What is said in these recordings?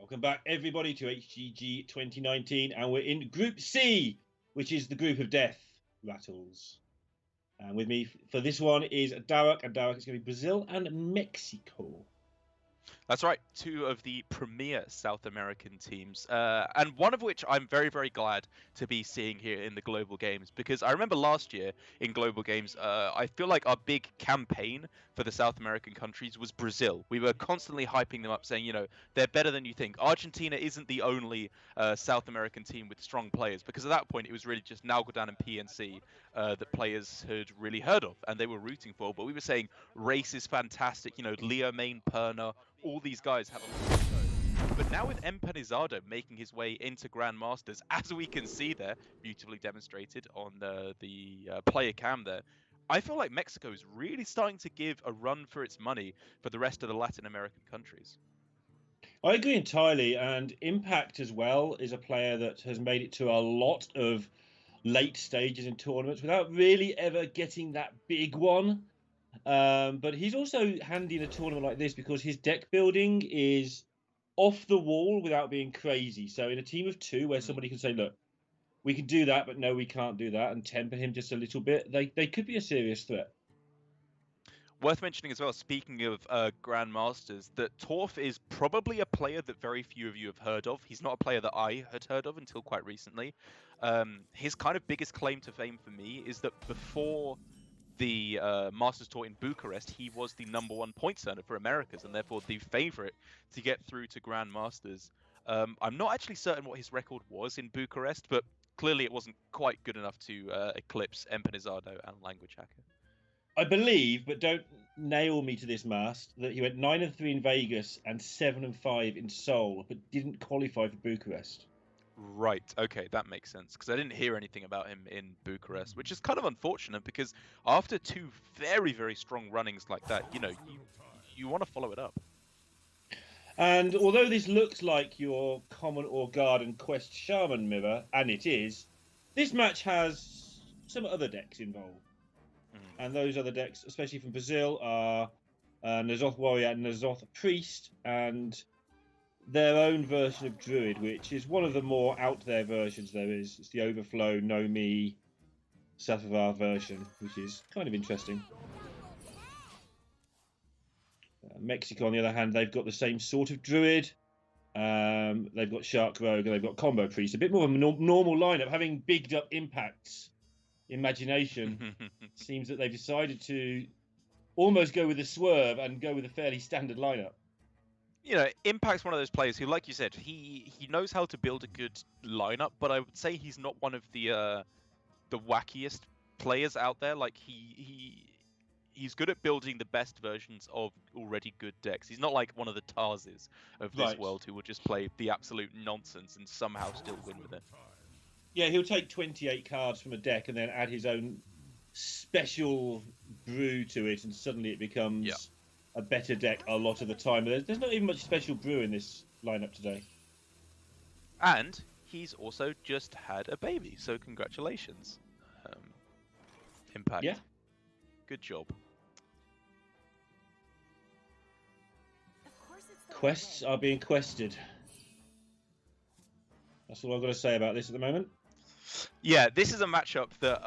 Welcome back, everybody, to HGG 2019, and we're in Group C, which is the group of death, Rattles. And with me for this one is Darek, and Darek is going to be Brazil and Mexico. That's right, two of the premier South American teams, and one of which I'm very, very glad to be seeing here in the Global Games, because I remember last year in Global Games, I feel like our big campaign for the South American countries was Brazil. We were constantly hyping them up, saying, you know, they're better than you think. Argentina isn't the only South American team with strong players, because at that point it was really just Nalgodan and PNC that players had really heard of and they were rooting for. But we were saying race is fantastic, you know, Leo Main, Perna, all these guys have a lot to show. But now with Empanizado making his way into Grandmasters, as we can see there, beautifully demonstrated on the player cam there, I feel like Mexico is really starting to give a run for its money for the rest of the Latin American countries. I agree entirely, and Impact as well is a player that has made it to a lot of late stages in tournaments without really ever getting that big one. But he's also handy in a tournament like this because his deck building is off the wall without being crazy. So in a team of two where somebody can say, look, we can do that, but no, we can't do that, and temper him just a little bit, they could be a serious threat. Worth mentioning as well, speaking of Grandmasters, that Torf is probably a player that very few of you have heard of. He's not a player that I had heard of until quite recently. His kind of biggest claim to fame for me is that before the Masters Tour in Bucharest, he was the #1 points earner for Americas and therefore the favorite to get through to Grandmasters. I'm not actually certain what his record was in Bucharest, but clearly it wasn't quite good enough to eclipse Empanizado and Language Hacker. I believe, but don't nail me to this, Mast, that he went 9-3 in Vegas and 7-5 in Seoul, but didn't qualify for Bucharest. Right, okay, that makes sense, because I didn't hear anything about him in Bucharest, which is kind of unfortunate, because after two very, very strong runnings like that, you know, you want to follow it up. And although this looks like your Common or Garden Quest Shaman mirror, and it is, this match has some other decks involved. And those other decks, especially from Brazil, are N'Zoth Warrior and N'Zoth Priest, and their own version of Druid, which is one of the more out there versions there is. It's the Overflow, Nomi, Safavar version, which is kind of interesting. Mexico, on the other hand, they've got the same sort of Druid. They've got Shark Rogue and they've got Combo Priest. A bit more of a normal lineup, having bigged up Impact's imagination. Seems that they've decided to almost go with a swerve and go with a fairly standard lineup. You know, Impact's one of those players who, like you said, he knows how to build a good lineup, but I would say he's not one of the wackiest players out there. Like he's good at building the best versions of already good decks. He's not like one of the Tarzes of this world who will just play the absolute nonsense and somehow still win with it. Yeah, he'll take 28 cards from a deck and then add his own special brew to it, and suddenly it becomes a better deck a lot of the time. There's not even much special brew in this lineup today. And he's also just had a baby, so congratulations, Impact. Yeah. Good job. Quests are being quested. That's all I've got to say about this at the moment. Yeah, this is a matchup that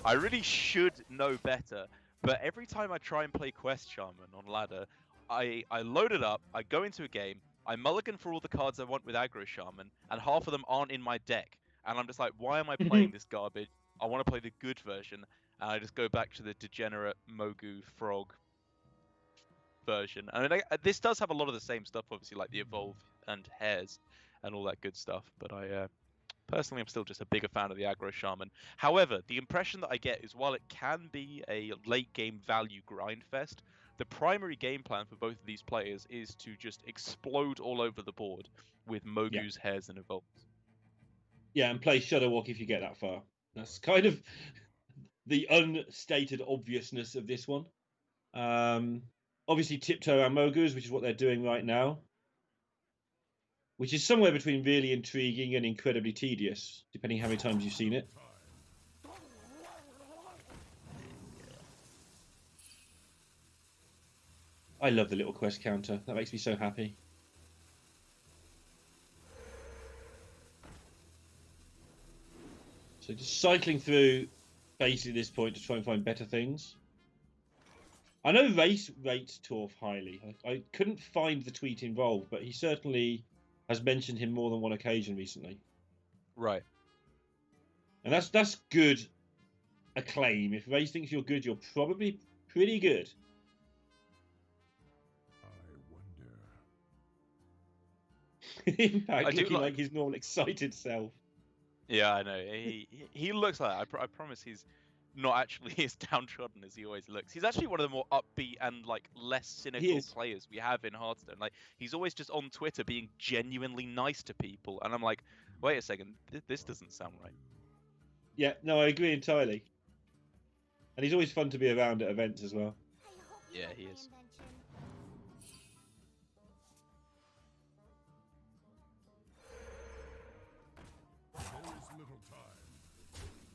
I really should know better, but every time I try and play Quest Shaman on ladder, I load it up, I go into a game, I mulligan for all the cards I want with Aggro Shaman, and half of them aren't in my deck. And I'm just like, why am I playing this garbage? I want to play the good version. And I just go back to the degenerate Mogu Frog version. I mean, this does have a lot of the same stuff, obviously, like the Evolve and Hairs and all that good stuff, but I personally, I'm still just a bigger fan of the Aggro Shaman. However, the impression that I get is while it can be a late game value grind fest, the primary game plan for both of these players is to just explode all over the board with Mogu's, Hairs, and Evolves. Yeah, and play Shudderwalk if you get that far. That's kind of the unstated obviousness of this one. Obviously, tiptoe our Mogus, which is what they're doing right now, which is somewhere between really intriguing and incredibly tedious, depending how many times you've seen it. I love the little quest counter. That makes me so happy. So just cycling through basically this point to try and find better things. I know Race rates Torf highly. I couldn't find the tweet involved, but he certainly has mentioned him more than one occasion recently. Right. And that's good acclaim. If Race thinks you're good, you're probably pretty good. I wonder. Impact looking like his normal excited self. Yeah, I know. He looks like that. I promise he's not actually as downtrodden as he always looks. He's actually one of the more upbeat and like less cynical players we have in Hearthstone. Like he's always just on Twitter being genuinely nice to people, and I'm like, wait a second, this doesn't sound right. Yeah, no, I agree entirely. And he's always fun to be around at events as well. Yeah, he is.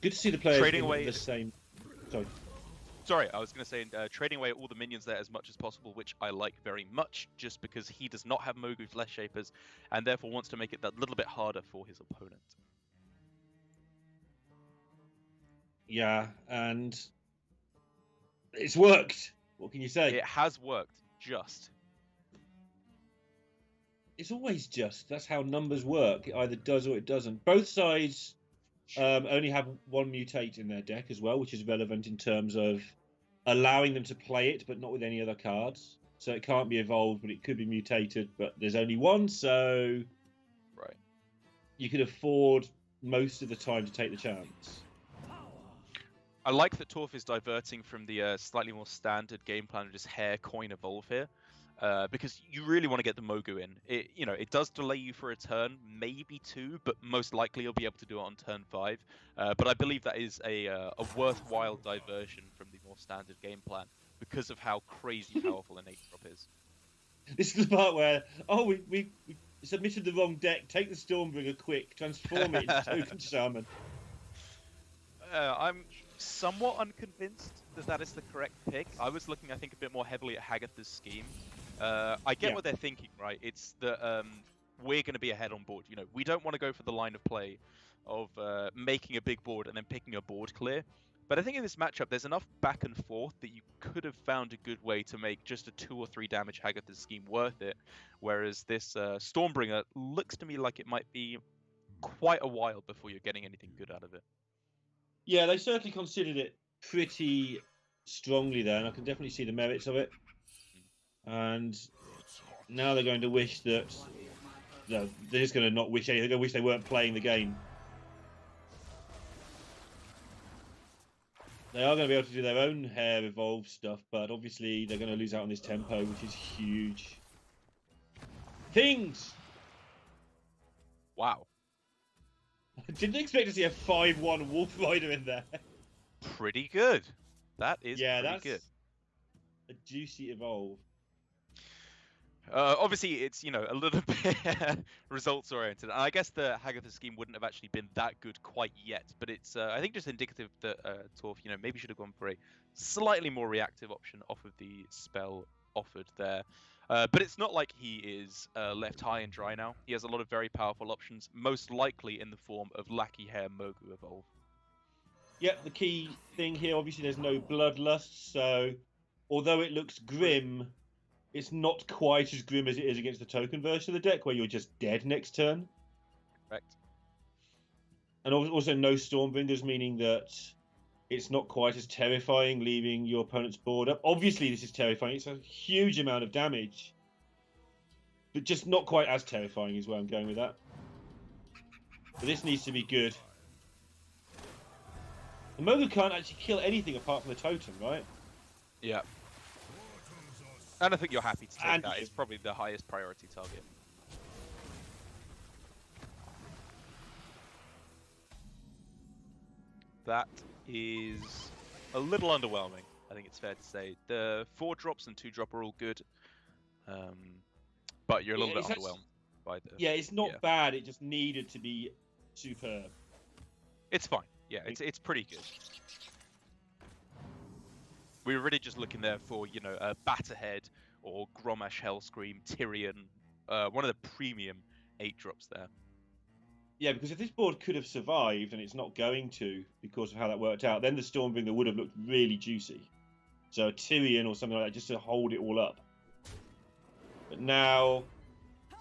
Good to see the players trading away the same. Sorry, I was going to say trading away all the minions there as much as possible, which I like very much, just because he does not have Mogu Flesh Shapers, and therefore wants to make it that little bit harder for his opponent. Yeah, and it's worked. What can you say? It has worked, just. It's always just. That's how numbers work. It either does or it doesn't. Both sides only have one mutate in their deck as well, which is relevant in terms of allowing them to play it, but not with any other cards. So it can't be evolved, but it could be mutated, but there's only one, so right. You could afford most of the time to take the chance. I like that Torf is diverting from the slightly more standard game plan of just hair, coin, evolve here. Because you really want to get the Mogu in. It does delay you for a turn, maybe 2, but most likely you'll be able to do it on turn 5. But I believe that is a worthwhile diversion from the more standard game plan because of how crazy powerful an 8-drop is. This is the part where, we submitted the wrong deck. Take the Stormbringer quick, transform it into Token Shaman. I'm somewhat unconvinced that is the correct pick. I was looking, I think, a bit more heavily at Hagatha's scheme. I get what they're thinking, right? It's that we're going to be ahead on board. We don't want to go for the line of play of making a big board and then picking a board clear. But I think in this matchup, there's enough back and forth that you could have found a good way to make just a 2 or 3 damage Hagatha's scheme worth it. Whereas this Stormbringer looks to me like it might be quite a while before you're getting anything good out of it. Yeah, they certainly considered it pretty strongly there, and I can definitely see the merits of it. And now they're going to wish that... No, they're just going to not wish anything. They're going to wish they weren't playing the game. They are going to be able to do their own hair evolve stuff, but obviously they're going to lose out on this tempo, which is huge. Things! Wow. I didn't expect to see a 5-1 Wolf Rider in there. Pretty good. That is pretty good. A juicy evolve. Obviously, it's a little bit results oriented, and I guess the Hagatha scheme wouldn't have actually been that good quite yet. But it's I think just indicative that Torf maybe should have gone for a slightly more reactive option off of the spell offered there. But it's not like he is left high and dry now. He has a lot of very powerful options, most likely in the form of Lackey Hair Mogu Evolve. Yep, the key thing here, obviously there's no Bloodlust, so although it looks grim, it's not quite as grim as it is against the token version of the deck, where you're just dead next turn. Correct. And also no Stormbringers, meaning that it's not quite as terrifying, leaving your opponent's board up. Obviously, this is terrifying. It's a huge amount of damage. But just not quite as terrifying is where I'm going with that. But this needs to be good. The Mogu can't actually kill anything apart from the totem, right? Yeah. And I think you're happy to take that. It's probably the highest priority target. That is a little underwhelming, I think it's fair to say. The 4-drops and 2-drop are all good, but you're a little bit underwhelmed by the... Yeah, it's not bad, it just needed to be superb. It's fine, yeah, it's pretty good. We were really just looking there for, Batterhead or Grommash Hellscream, Tyrion, one of the premium 8-drops there. Yeah, because if this board could have survived and it's not going to because of how that worked out, then the Stormbringer would have looked really juicy. So a Tyrion or something like that just to hold it all up. But now,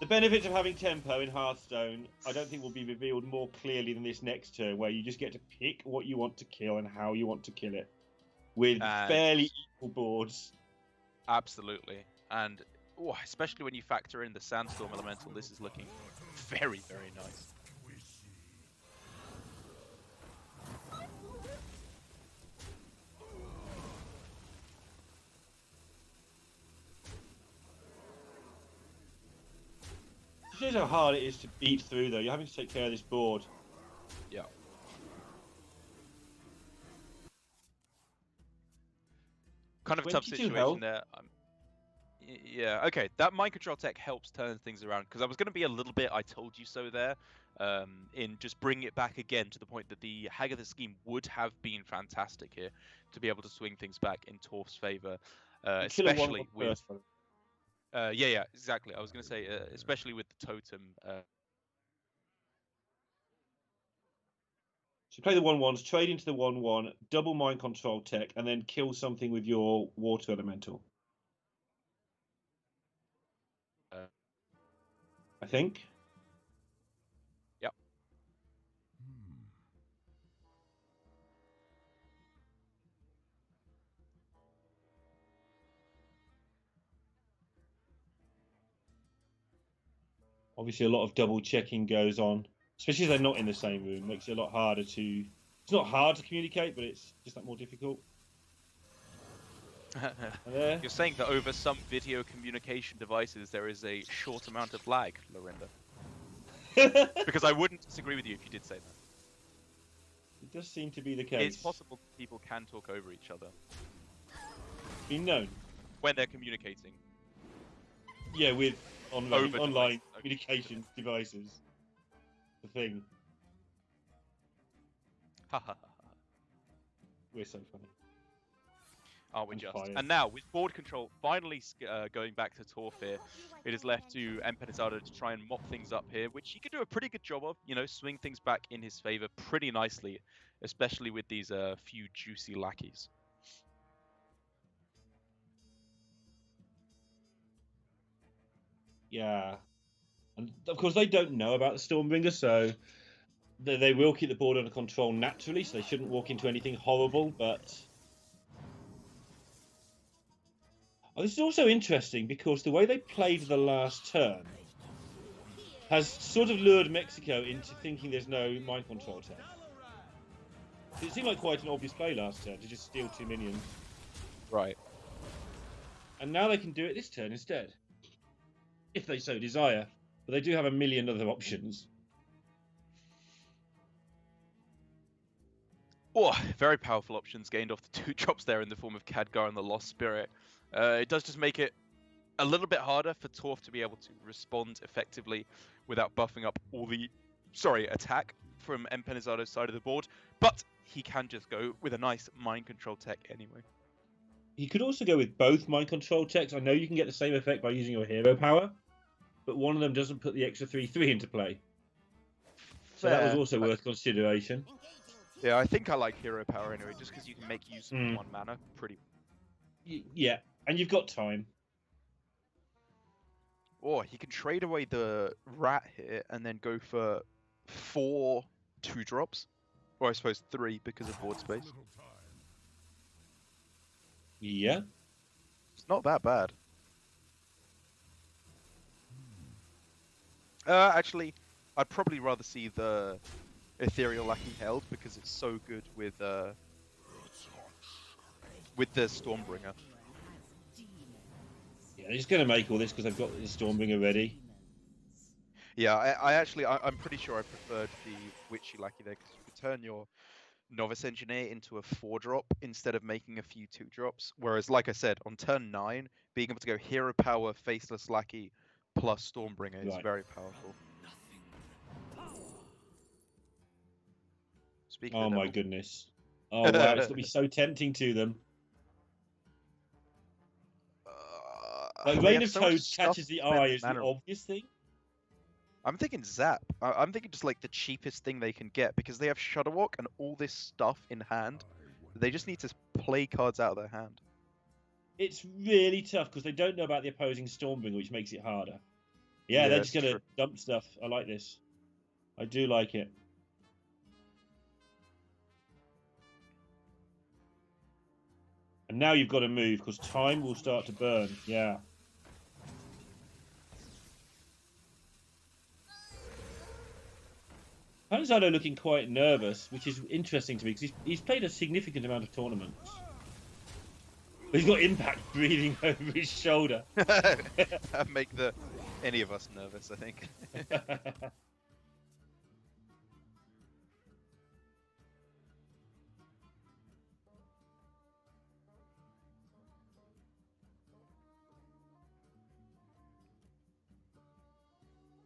the benefits of having tempo in Hearthstone, I don't think will be revealed more clearly than this next turn, where you just get to pick what you want to kill and how you want to kill it, with fairly equal boards. Absolutely, and especially when you factor in the Sandstorm Elemental, this is looking very, very nice. It shows how hard it is to beat through, though. You're having to take care of this board. Yeah. Kind of a tough situation there. Yeah, okay. That mind control tech helps turn things around, because I was going to be a little bit I told you so there, in just bringing it back again to the point that the Hagatha scheme would have been fantastic here to be able to swing things back in Torf's favor, especially with... yeah, exactly. I was going to say, especially with the totem. So play the 1/1s, trade into the 1/1, double mind control tech, and then kill something with your water elemental. I think. Yep. Obviously, a lot of double checking goes on, especially if they're not in the same room. Makes it a lot harder to. It's not hard to communicate, but it's just that more difficult. You're saying that over some video communication devices there is a short amount of lag, Lorinda? Because I wouldn't disagree with you if you did say that. It does seem to be the case. It's possible that people can talk over each other. Been known. When they're communicating. Yeah, with online communication devices. The thing. We're so funny. Aren't we just? And now, with board control finally going back to Torf here, it is left to Empenizado to try and mop things up here, which he could do a pretty good job of, swing things back in his favor pretty nicely, especially with these few juicy lackeys. Yeah. And of course, they don't know about the Stormbringer, so they will keep the board under control naturally, so they shouldn't walk into anything horrible, but... Oh, this is also interesting because the way they played the last turn has sort of lured Mexico into thinking there's no mind control tech. It seemed like quite an obvious play last turn to just steal 2 minions. Right. And now they can do it this turn instead. If they so desire. But they do have a million other options. Oh, very powerful options gained off the 2 drops there in the form of Khadgar and the Lost Spirit. It does just make it a little bit harder for Torf to be able to respond effectively without buffing up all the, attack from Empenizado's side of the board. But he can just go with a nice mind control tech anyway. He could also go with both mind control techs. I know you can get the same effect by using your hero power, but one of them doesn't put the extra 3/3 into play. So that was also worth consideration. Yeah, I think I like hero power anyway, just because you can make use of 1 mana pretty. Yeah, and you've got time. Or he can trade away the rat here and then go for 4 2-drops. Or I suppose 3 because of board space. Yeah. It's not that bad. Actually, I'd probably rather see the Ethereal Lackey held because it's so good with the Stormbringer. Yeah, they're just going to make all this because they've got the Stormbringer ready. Yeah, I'm pretty sure I preferred the Witchy Lackey there because you could turn your Novice Engineer into a 4-drop instead of making a few 2-drops. Whereas, like I said, on turn 9, being able to go Hero Power, Faceless Lackey, plus Stormbringer is very powerful. Oh my goodness. Oh wow, it's going to be so tempting to them. Like Rain of Toads catches the eye as the obvious thing. I'm thinking Zap. I'm thinking just like the cheapest thing they can get because they have Shudderwock and all this stuff in hand. They just need to play cards out of their hand. It's really tough because they don't know about the opposing Stormbringer, which makes it harder. Yeah, Yeah, they're just going true. to dump stuff. I like this. I do like it. And now you've got to move because time will start to burn. Yeah. Panzano looking quite nervous, which is interesting to me because he's played a significant amount of tournaments. But he's got Impact breathing over his shoulder. That'd make any of us nervous, I think.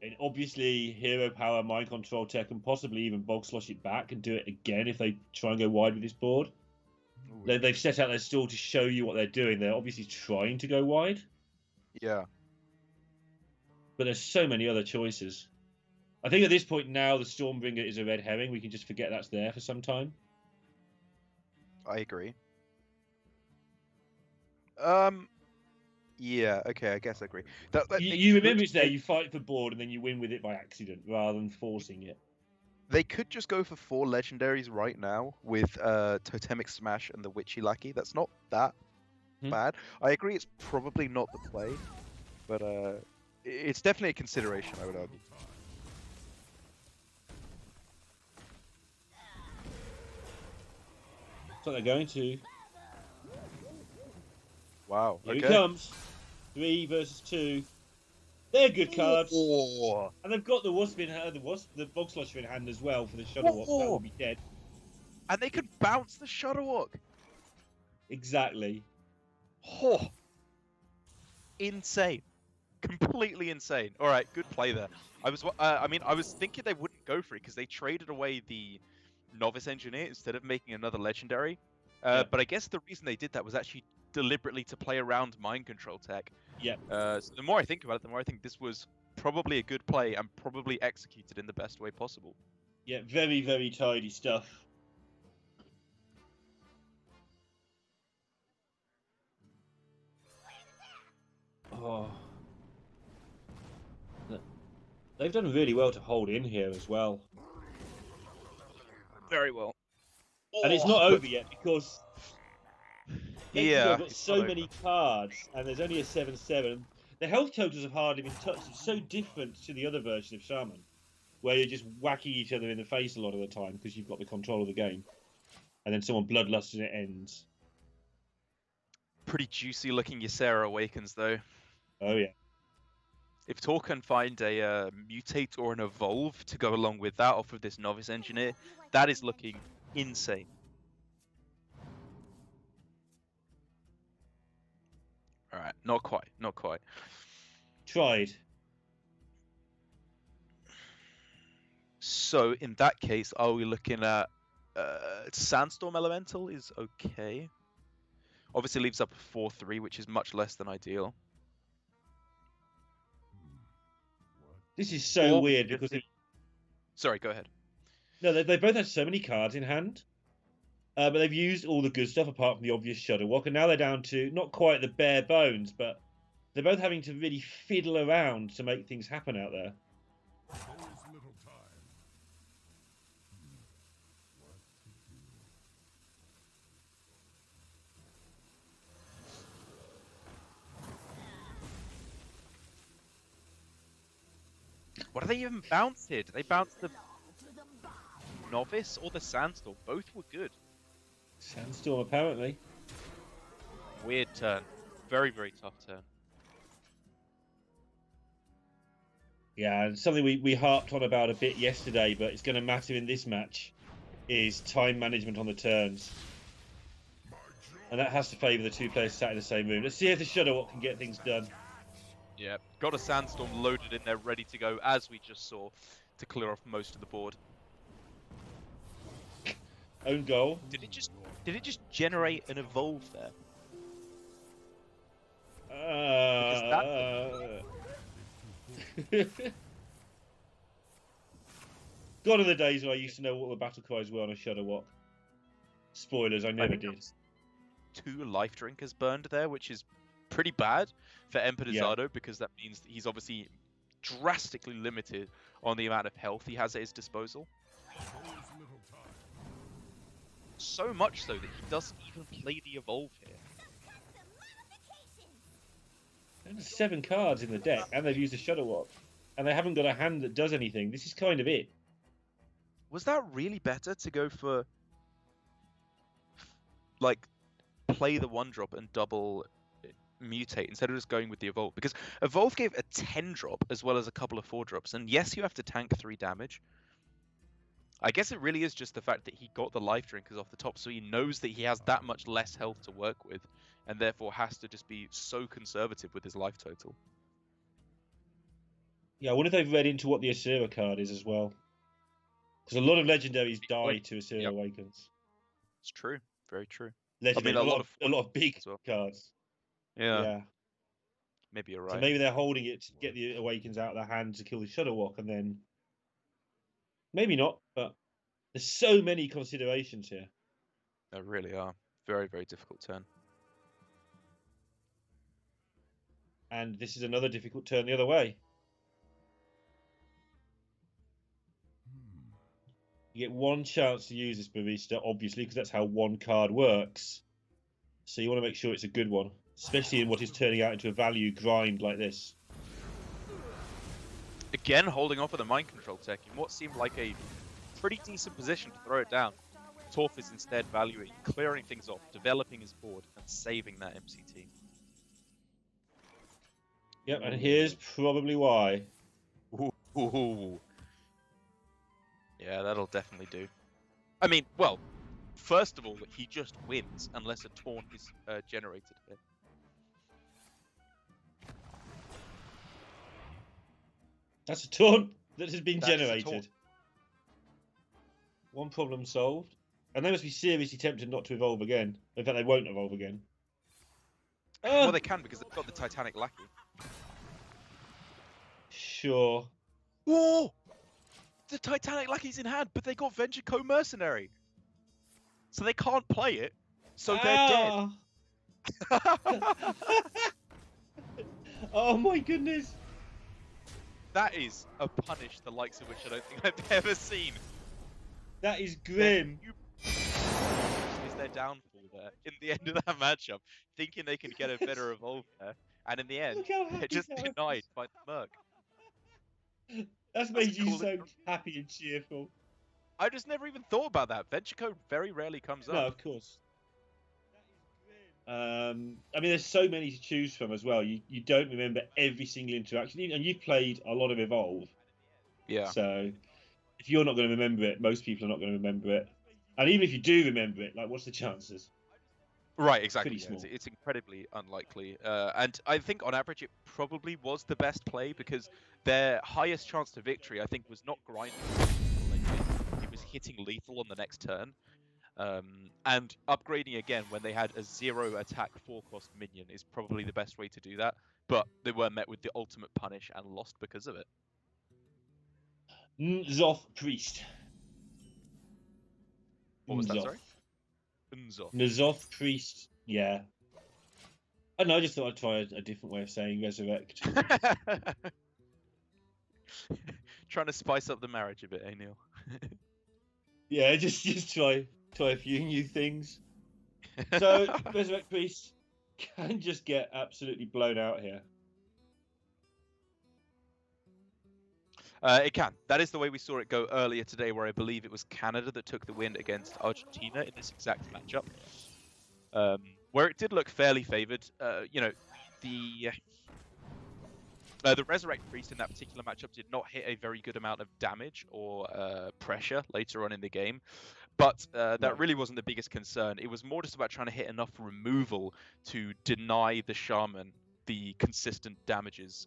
And obviously, Hero Power, Mind Control Tech, and possibly even Bog Slosh it back and do it again if they try and go wide with this board. They've set out their stall to show you what they're doing. They're obviously trying to go wide. Yeah. But there's so many other choices. I think at this point now, the Stormbringer is a red herring. We can just forget that's there for some time. I agree. Yeah, okay, I guess I agree. You remember it's there, you fight for board, and then you win with it by accident, rather than forcing it. They could just go for 4 legendaries right now with Totemic Smash and the Witchy Lackey. That's not that bad. I agree it's probably not the play, but it's definitely a consideration, I would argue. That's what they're going to. Wow, Here okay. he comes. 3 versus 2. They're good cards. Oh. And they've got the Wasp in hand, the Bog Slosher in hand as well for the Shuttlewalk. That will be dead. And they can bounce the Shuttlewalk. Exactly. Oh. Insane. Completely insane. All right, good play there. I was thinking they wouldn't go for it because they traded away the Novice Engineer instead of making another legendary. But I guess the reason they did that was actually deliberately to play around Mind Control Tech. Yeah. So the more I think about it, the more I think this was probably a good play and probably executed in the best way possible. Yeah, very, very tidy stuff. Oh. They've done really well to hold in here as well. Very well. And it's not over yet because they've got it's so not many over. cards and there's only a 7/7. The health totals have hardly been touched. It's so different to the other version of Shaman, where you're just whacking each other in the face a lot of the time because you've got the control of the game. And then someone bloodlusts and it ends. Pretty juicy looking Ysera Awakens though. Oh yeah. If Tor can find a mutate or an evolve to go along with that off of this Novice Engineer, that is looking insane. Alright, not quite. Tried. So in that case, are we looking at Sandstorm Elemental is okay. Obviously leaves up a 4/3, which is much less than ideal. This is so weird because... Sorry, go ahead. No, they both have so many cards in hand. But they've used all the good stuff apart from the obvious Shudderwock. And now they're down to not quite the bare bones, but they're both having to really fiddle around to make things happen out there. What do they even bounce here? Do they bounce the Novice or the Sandstorm? Both were good. Sandstorm, apparently. Weird turn. Very, very tough turn. Yeah, and something we harped on about a bit yesterday, but it's going to matter in this match, is time management on the turns. And that has to favour the two players sat in the same room. Let's see if the Shudderwock can get things done. Yeah, got a Sandstorm loaded in there, ready to go, as we just saw, to clear off most of the board. Own goal. Did it just generate an evolve there? Gone are the days when I used to know what the battle cries were on a Shudderwock. Spoilers, I never did. 2 life drinkers burned there, which is pretty bad for Empedorzado because that means that he's obviously drastically limited on the amount of health he has at his disposal. So much so that he doesn't even play the Evolve here. There's 7 cards in the deck, and they've used a Shudderwock. And they haven't got a hand that does anything. This is kind of it. Was that really better to go for, like, play the 1-drop and double mutate instead of just going with the Evolve? Because Evolve gave a 10-drop as well as a couple of 4-drops. And yes, you have to tank 3 damage. I guess it really is just the fact that he got the life drinkers off the top, so he knows that he has that much less health to work with, and therefore has to just be so conservative with his life total. Yeah, I wonder if they've read into what the Asura card is as well. Because a lot of legendaries die to Asura Awakens. It's true. Very true. Legendary, I mean, a lot of big cards. Yeah. Maybe you're right. So maybe they're holding it to get the Awakens out of their hand to kill the Shudderwock, and then... Maybe not, but there's so many considerations here. There really are. Very, very difficult turn. And this is another difficult turn the other way. You get 1 chance to use this Barista, obviously, because that's how 1 card works. So you want to make sure it's a good one, especially in what is turning out into a value grind like this. Again, holding off with the mind control tech in what seemed like a pretty decent position to throw it down. Torf is instead valuing, clearing things off, developing his board, and saving that MCT. Yep, and here's probably why. Ooh. Yeah, that'll definitely do. I mean, well, first of all, he just wins unless a taunt is generated here. That's a taunt that has been generated. 1 problem solved. And they must be seriously tempted not to evolve again. In fact, they won't evolve again. Well, they can because they've got the Titanic Lackey. Sure. Whoa! The Titanic Lackey's in hand, but they got Venture Co-Mercenary. So they can't play it, so they're dead. Oh my goodness! That is a punish the likes of which I don't think I've ever seen. That is grim. Is their downfall there in the end of that matchup, thinking they can get a better Evolve there, and in the end, they're just denied by the Merc. That's made you so happy and cheerful. I just never even thought about that. Venture Code very rarely comes up. No, of course. I mean, there's so many to choose from as well. You don't remember every single interaction, and you've played a lot of Evolve. Yeah. So if you're not going to remember it, most people are not going to remember it. And even if you do remember it, like, what's the chances? Right, exactly. Pretty small. It's incredibly unlikely. And I think on average it probably was the best play because their highest chance to victory, I think, was not grinding. It was hitting lethal on the next turn. And upgrading again when they had a 0 attack 4-cost minion is probably the best way to do that. But they were met with the ultimate punish and lost because of it. Nzoth Priest. What was that, sorry? Nzoth Priest, yeah. I don't know, I just thought I'd try a different way of saying resurrect. Trying to spice up the marriage a bit, eh, Neil? Yeah, just try a few new things. So, Resurrect Priest can just get absolutely blown out here. It can. That is the way we saw it go earlier today, where I believe it was Canada that took the win against Argentina in this exact matchup. Where it did look fairly favoured. The Resurrect Priest in that particular matchup did not hit a very good amount of damage or pressure later on in the game. But that really wasn't the biggest concern. It was more just about trying to hit enough removal to deny the Shaman the consistent damages.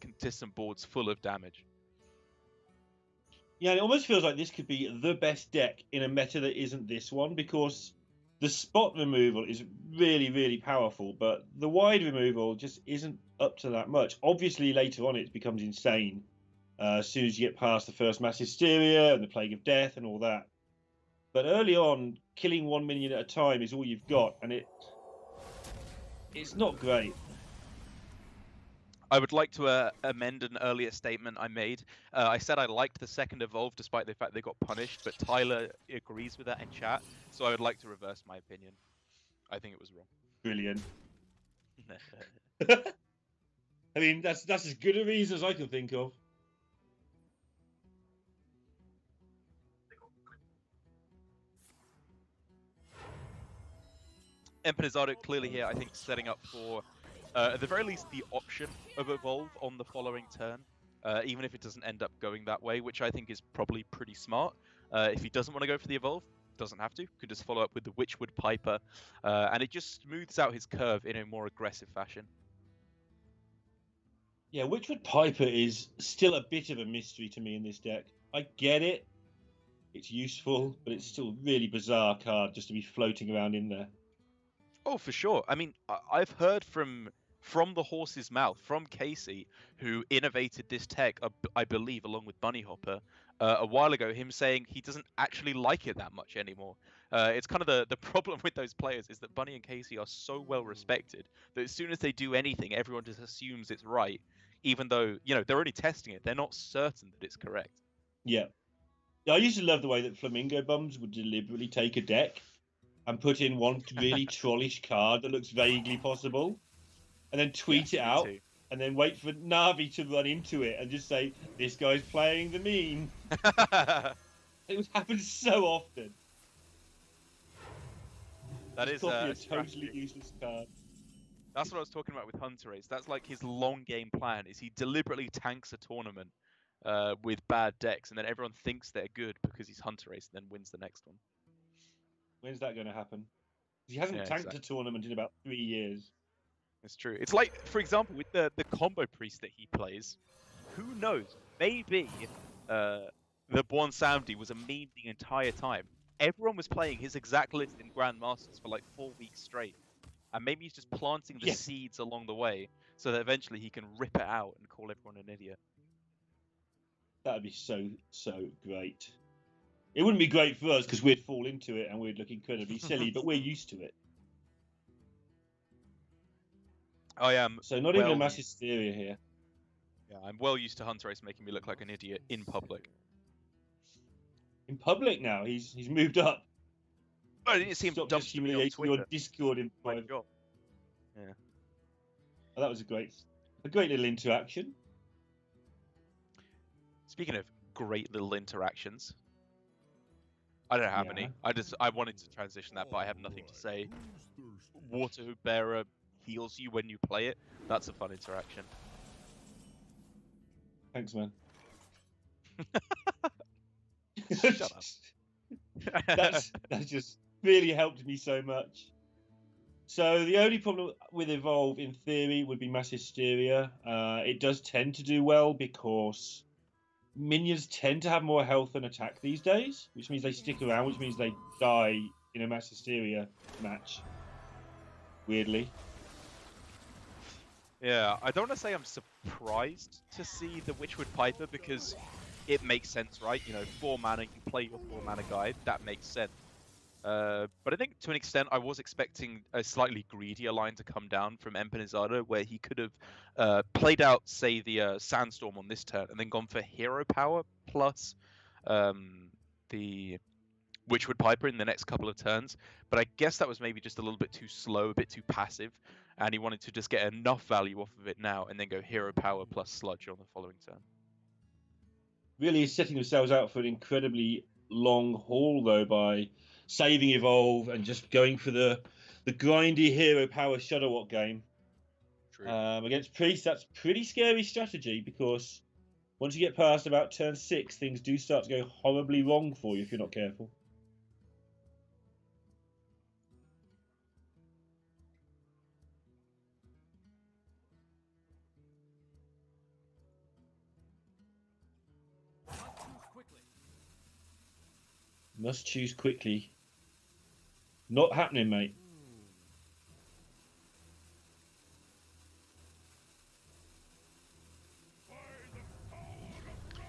Consistent boards full of damage. Yeah, it almost feels like this could be the best deck in a meta that isn't this one, because the spot removal is really, really powerful, but the wide removal just isn't up to that much. Obviously, later on it becomes insane. as soon as you get past the first mass hysteria and the plague of death and all that. But early on, killing 1 minion at a time is all you've got, and it's not great. I would like to amend an earlier statement I made. I said I liked the second evolve despite the fact they got punished, but Tyler agrees with that in chat, so I would like to reverse my opinion. I think it was wrong. Brilliant. I mean, that's as good a reason as I can think of. Empanizado clearly here, I think, setting up for, at the very least, the option of evolve on the following turn, even if it doesn't end up going that way, which I think is probably pretty smart. If he doesn't want to go for the evolve, doesn't have to, could just follow up with the Witchwood Piper, and it just smooths out his curve in a more aggressive fashion. Yeah, Witchwood Piper is still a bit of a mystery to me in this deck. I get it. It's useful, but it's still a really bizarre card just to be floating around in there. Oh, for sure. I mean, I've heard from the horse's mouth, from Casey, who innovated this tech, I believe, along with Bunny Hopper, a while ago, him saying he doesn't actually like it that much anymore. It's kind of the problem with those players is that Bunny and Casey are so well respected that as soon as they do anything, everyone just assumes it's right, even though, you know, they're only testing it. They're not certain that it's correct. Yeah. I used to love the way that Flamingo Bums would deliberately take a deck and put in one really trollish card that looks vaguely possible, and then tweet it out, and then wait for Navi to run into it and just say, "This guy's playing the meme." It would happen so often. That is a totally useless card. That's what I was talking about with Hunter Race. That's like his long game plan. Is he deliberately tanks a tournament with bad decks, and then everyone thinks they're good because he's Hunter Race, and then wins the next one. When's that going to happen? He hasn't tanked a tournament in about 3 years. It's true. It's like, for example, with the combo priest that he plays. Who knows? Maybe the Born Samdi was a meme the entire time. Everyone was playing his exact list in Grandmasters for like 4 weeks straight. And maybe he's just planting the seeds along the way so that eventually he can rip it out and call everyone an idiot. That'd be so great. It wouldn't be great for us because we'd fall into it and we'd look incredibly silly, but we're used to it. I am. So not even a mass hysteria here. Yeah, I'm well used to Hunter Race making me look like an idiot in public. In public now, he's moved up. I didn't see him dump humiliating your Discord in private. Yeah. Well, that was a great little interaction. Speaking of great little interactions, I don't have any. I wanted to transition that, but I have nothing to say. Water Bearer heals you when you play it. That's a fun interaction. Thanks, man. Shut up. That's just really helped me so much. So the only problem with Evolve, in theory, would be Mass Hysteria. It does tend to do well because minions tend to have more health and attack these days, which means they stick around, which means they die in a Mass Hysteria match. Weirdly. Yeah, I don't want to say I'm surprised to see the Witchwood Piper because it makes sense, right? You know, 4 mana, you play your 4 mana guide, that makes sense. But I think to an extent, I was expecting a slightly greedier line to come down from Empanizado, where he could have played out, say, the Sandstorm on this turn, and then gone for Hero Power plus the Witchwood Piper in the next couple of turns. But I guess that was maybe just a little bit too slow, a bit too passive, and he wanted to just get enough value off of it now, and then go Hero Power plus Sludge on the following turn. Really setting themselves out for an incredibly long haul, though, by saving Evolve and just going for the grindy Hero Power Shudderwock game. True. Against Priest, that's pretty scary strategy because once you get past about turn 6, things do start to go horribly wrong for you if you're not careful. Must choose quickly. Not happening, mate.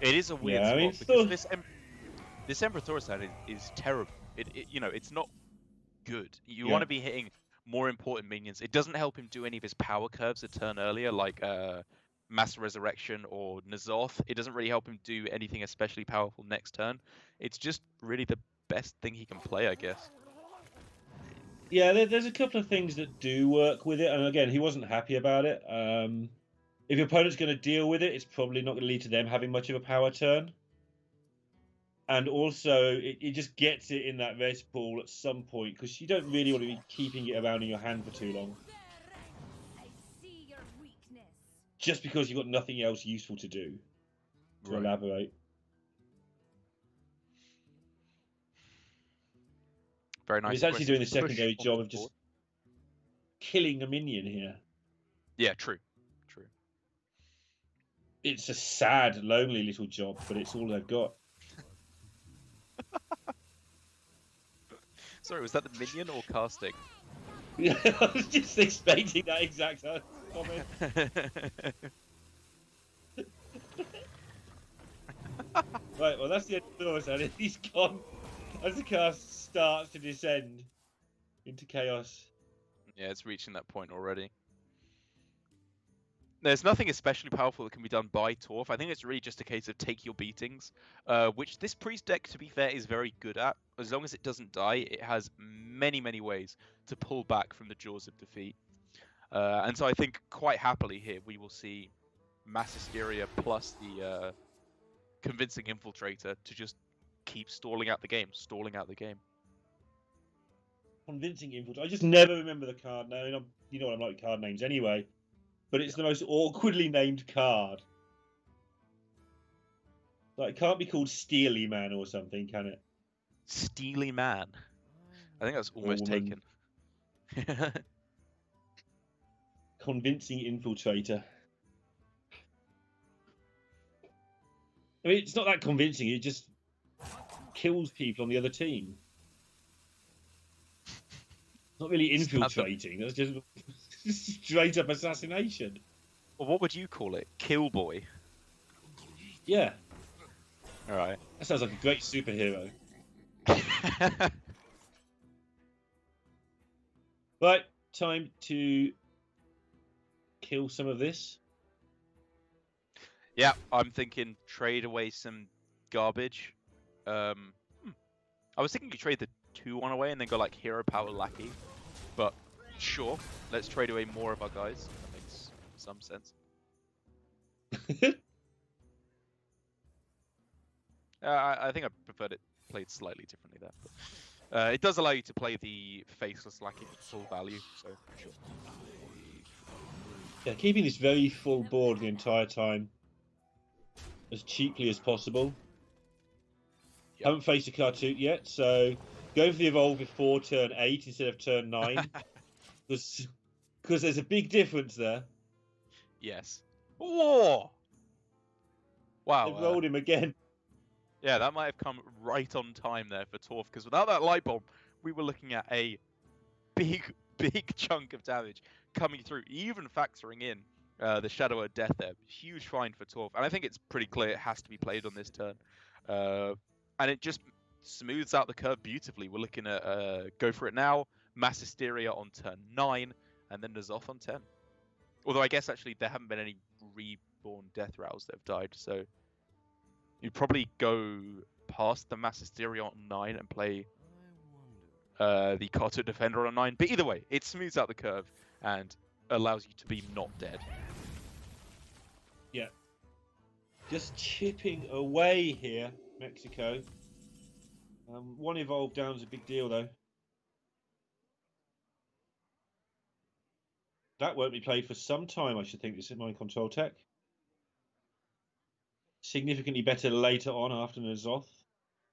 It is a weird Yeah, I mean, spot because still, this Emperor Thaurissan is terrible. It's not good. You yeah. want to be hitting more important minions. It doesn't help him do any of his power curves a turn earlier, like Mass Resurrection or N'Zoth. It doesn't really help him do anything especially powerful next turn. It's just really the best thing he can play, I guess. Yeah, there's a couple of things that do work with it, and again, he wasn't happy about it. If your opponent's going to deal with it, it's probably not going to lead to them having much of a power turn. And also, it just gets it in that res pool at some point, because you don't really want to be keeping it around in your hand for too long. Just because you've got nothing else useful to do. To elaborate. Very nice. He's actually doing the secondary job of just killing a minion here. Yeah, true. It's a sad, lonely little job, but it's all they've got. Sorry, was that the minion or casting? Yeah, I was just expecting that exact comment. Right, well, that's the end of the doors, and he's gone as the cast starts to descend into chaos. Yeah, it's reaching that point already. There's nothing especially powerful that can be done by Torf. I think it's really just a case of take your beatings, which this priest deck, to be fair, is very good at. As long as it doesn't die, it has many, many ways to pull back from the jaws of defeat. And so I think quite happily here we will see Mass Hysteria plus the Convincing Infiltrator to just keep stalling out the game. Convincing Infiltrator. I just never remember the card name. You know what I'm like with card names anyway. But it's the most awkwardly named card. Like, it can't be called Steely Man or something, can it? Steely Man. I think that's almost taken. Convincing Infiltrator. I mean, it's not that convincing. It just kills people on the other team. It's not really infiltrating. That's just straight up assassination. Well, what would you call it? Killboy? Yeah. Alright. That sounds like a great superhero. Right, time to kill some of this. Yeah, I'm thinking trade away some garbage. I was thinking you trade the 2-1 away and then go like Hero Power Lackey. But sure, let's trade away more of our guys. That makes some sense. I think I preferred it played slightly differently there. But, it does allow you to play the Faceless Lackey at full value, so sure. Yeah, keeping this very full board the entire time. As cheaply as possible. Yep. Haven't faced a Cartoot yet, so go for the evolve before turn 8 instead of turn 9. Because there's a big difference there. Yes. Whoa! Wow. They've rolled him again. Yeah, that might have come right on time there for Torf, because without that light bulb, we were looking at a big chunk of damage coming through, even factoring in the Shadow of Death there. Huge find for Torf, and I think it's pretty clear it has to be played on this turn. And it just smooths out the curve beautifully. We're looking at Go For It Now, Mass Hysteria on turn 9, and then N'Zoth on 10. Although I guess actually there haven't been any reborn Death Rows that have died, so you'd probably go past the Mass Hysteria on 9 and play the Cartoot Defender on 9. But either way, it smooths out the curve and allows you to be not dead. Yeah. Just chipping away here, Mexico. One evolve down is a big deal, though. That won't be played for some time, I should think. This is my control tech. Significantly better later on after N'Zoth.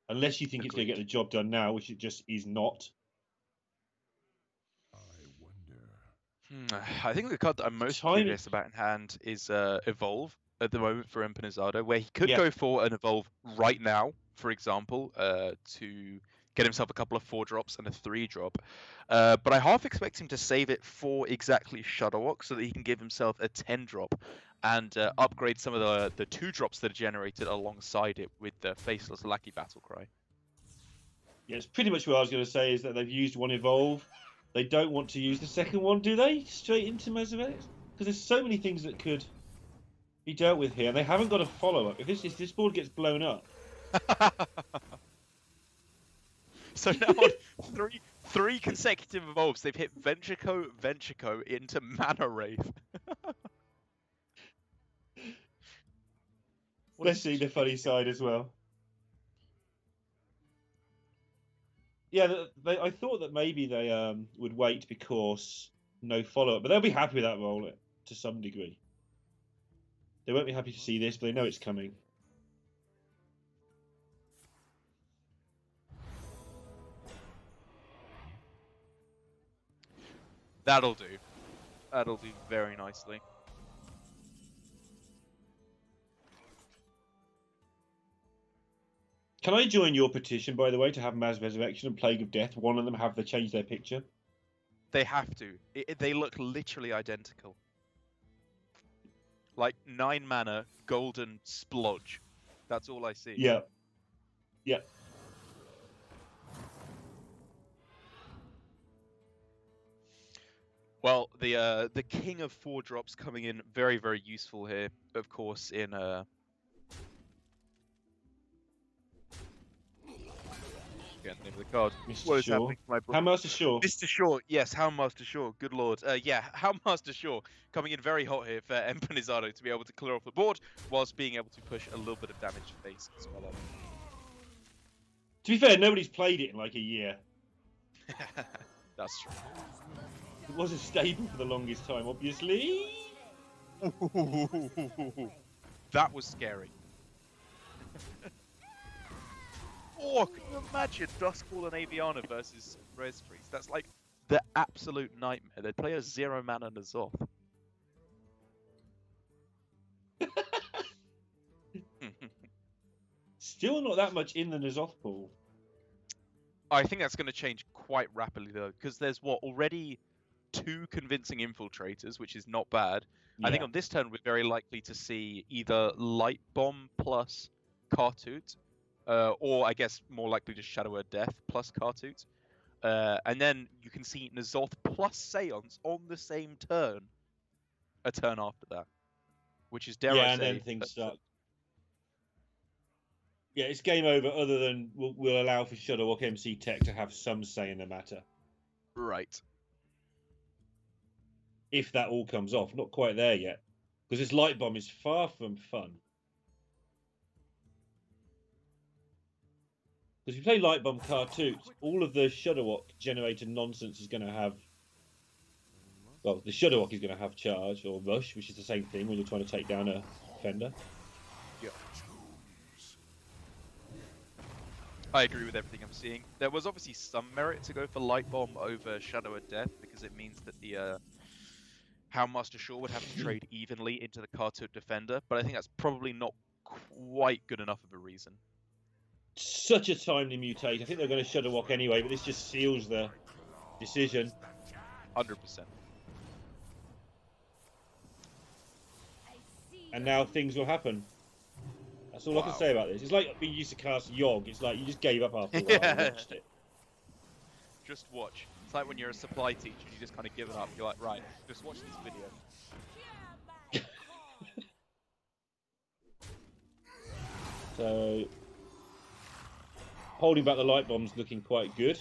Unless you think it's going to get the job done now, which it just is not. I think the card that I'm most curious about in hand is Evolve at the moment for Empanizado, where he could go for an Evolve right now, for example, to get himself a couple of 4-drops and a 3-drop. But I half expect him to save it for exactly Shudderwock so that he can give himself a 10-drop and upgrade some of the 2-drops that are generated alongside it with the Faceless Lackey Battle Cry. Yeah, it's pretty much what I was going to say, is that they've used one evolve. They don't want to use the second one, do they? Straight into Mesovex? Because there's so many things that could be dealt with here. And they haven't got a follow-up. If this board gets blown up... So now on three consecutive evolves, they've hit Ventrico into Mana Wraith. Let's see the funny side as well. Yeah, I thought that maybe they would wait because no follow-up, but they'll be happy with that roll to some degree. They won't be happy to see this, but they know it's coming. That'll do. That'll do very nicely. Can I join your petition, by the way, to have Mass Resurrection and Plague of Death? One of them have to change their picture. They have to. They look literally identical. Like 9 mana, golden splodge. That's all I see. Yeah. Yeah. Well, the king of 4-drops coming in very, very useful here. Of course, in Get the name of the card. Mr. What is Shaw. happening to my book? Houndmaster Shaw. Mr. Shaw, yes, Houndmaster Shaw, good lord. Yeah, Houndmaster Shaw coming in very hot here for Empanizado to be able to clear off the board, whilst being able to push a little bit of damage to face as well. To be fair, nobody's played it in like a year. That's true. It wasn't stable for the longest time, obviously. That was scary. Oh, can you imagine Duskfall and Aviana versus Res Priest? That's like the absolute nightmare. They'd play a 0 mana N'Zoth. Still not that much in the N'Zoth pool. I think that's going to change quite rapidly though, because there's already 2 convincing infiltrators, which is not bad. Yeah. I think on this turn we're very likely to see either Light Bomb plus Kartut, or I guess more likely just Shadow Word Death plus Kartut. And then you can see N'Zoth plus Seance on the same turn, a turn after that. Which is, dare I say... Yeah, and then things start. Yeah, it's game over, other than we'll allow for Shudderwock MC Tech to have some say in the matter. Right. If that all comes off. Not quite there yet. Because this Light Bomb is far from fun. Because if you play Light Bomb Kartut, all of the Shudderwock generated nonsense is going to have... Well, the Shudderwock is going to have Charge or Rush, which is the same thing when you're trying to take down a defender. Yeah. I agree with everything I'm seeing. There was obviously some merit to go for Light Bomb over Shadow of Death, because it means that the Houndmaster Shaw would have to trade evenly into the Kartut defender, but I think that's probably not quite good enough of a reason. Such a timely mutate. I think they're going to Shudderwock anyway, but this just seals the decision. 100%. And now things will happen. That's all I can say about this. It's like being used to cast Yogg. It's like you just gave up after a while and watched it. Just watch. It's like when you're a supply teacher and you just kind of given up. You're like, right, just watch this video. So, holding back the Light Bomb's looking quite good.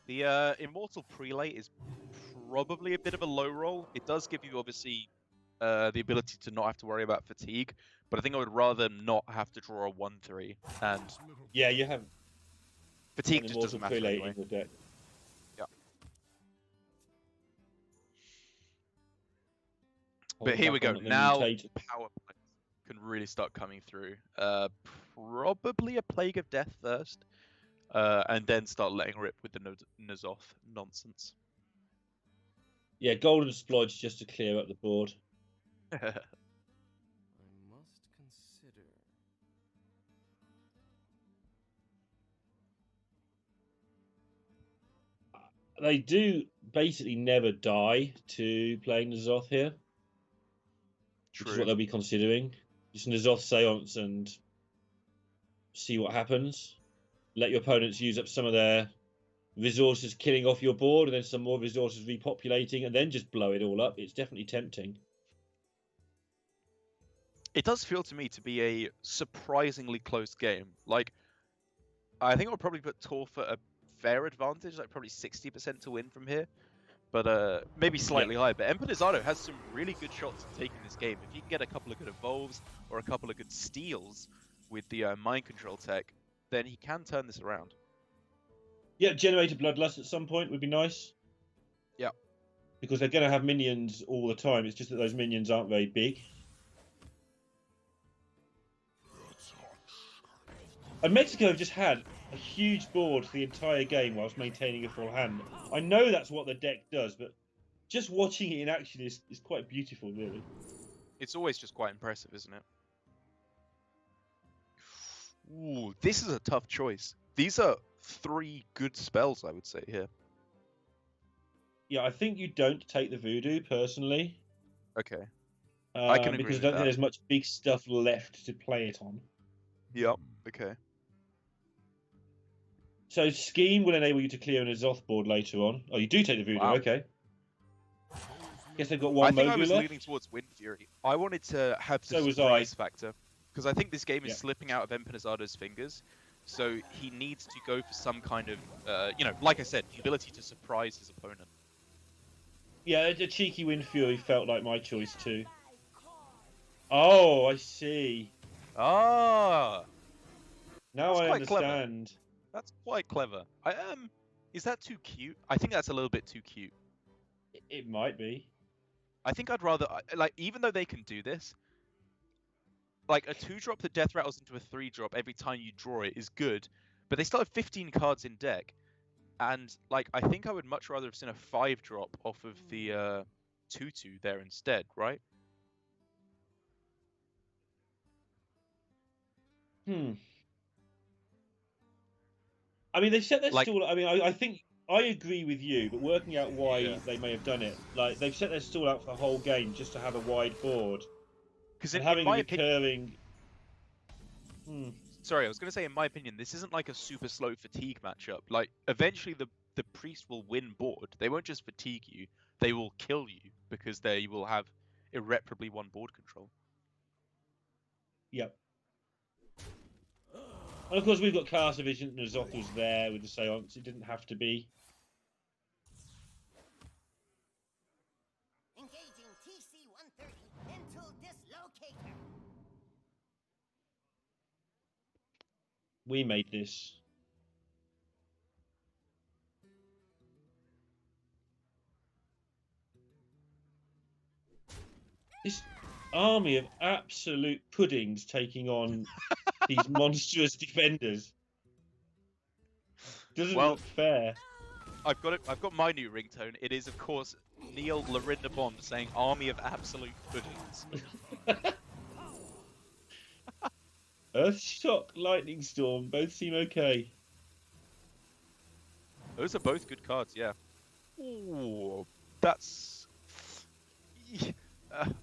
The Immortal Prelate is probably a bit of a low roll. It does give you, obviously, the ability to not have to worry about fatigue, but I think I would rather not have to draw a 1/3. And yeah, you have fatigue just doesn't matter anyway. In the deck. Yeah. But here we go. Now power plays can really start coming through. Probably a Plague of Death first, and then start letting rip with the N'Zoth nonsense. Yeah, Golden Splodge just to clear up the board. I must consider. They do basically never die to playing N'Zoth here. Which is what they'll be considering. Just N'Zoth Seance and see what happens. Let your opponents use up some of their resources killing off your board, and then some more resources repopulating, and then just blow it all up. It's definitely tempting. It does feel to me to be a surprisingly close game. Like, I think I'll probably put Torf at a fair advantage, like probably 60% to win from here. But maybe slightly higher. But Empanizado has some really good shots at taking this game. If you can get a couple of good evolves or a couple of good steals with the mind control tech, then he can turn this around. Yeah, generate a Bloodlust at some point would be nice. Yeah. Because they're going to have minions all the time. It's just that those minions aren't very big. And Mexico have just had a huge board for the entire game whilst maintaining a full hand. I know that's what the deck does, but just watching it in action is quite beautiful, really. It's always just quite impressive, isn't it? Ooh, this is a tough choice. These are 3 good spells, I would say, here. Yeah, I think you don't take the Voodoo, personally. Okay. I can agree because I with don't that. think there's much big stuff left to play it on. Yep, okay. So Scheme will enable you to clear an Azoth board later on. Oh, you do take the Voodoo, Wow. okay. Guess they've got one I think Mogu I was left. leaning towards Wind Fury. I wanted to have the So was surprise factor. Because I think this game is Yeah. slipping out of Empanizado's fingers. So he needs to go for some kind of, like I said, the ability to surprise his opponent. Yeah, a cheeky Wind Fury felt like my choice too. Oh, I see. Ah! Now That's I quite clever. understand. That's quite clever. Is that too cute? I think that's a little bit too cute. It might be. I think I'd rather, even though they can do this, like a 2-drop that death rattles into a 3-drop every time you draw it is good, but they still have 15 cards in deck, and like I think I would much rather have seen a 5-drop off of the 2/2 there instead, right? I mean, they've set their Like- stall. I mean, I think I agree with you, but working out why they may have done it, like they've set their stall out for the whole game just to have a wide board, Because and in having a my opinion, recurring. sorry, I was going to say, in my opinion, this isn't like a super slow fatigue matchup. Like, eventually the priest will win board. They won't just fatigue you, they will kill you because they will have irreparably won board control. Yep. And of course, we've got Class Division, and N'Zoth was there with the Seance. It didn't have to be. Engaging TC-130 mental dislocator. We made this. This army of absolute puddings taking on these monstrous defenders doesn't Well- look fair. I've got my new ringtone. It is, of course, Neil Lorinda Bond saying "Army of Absolute Puddings." Earthshock, Lightning Storm, both seem okay. Those are both good cards, yeah. Ooh, that's...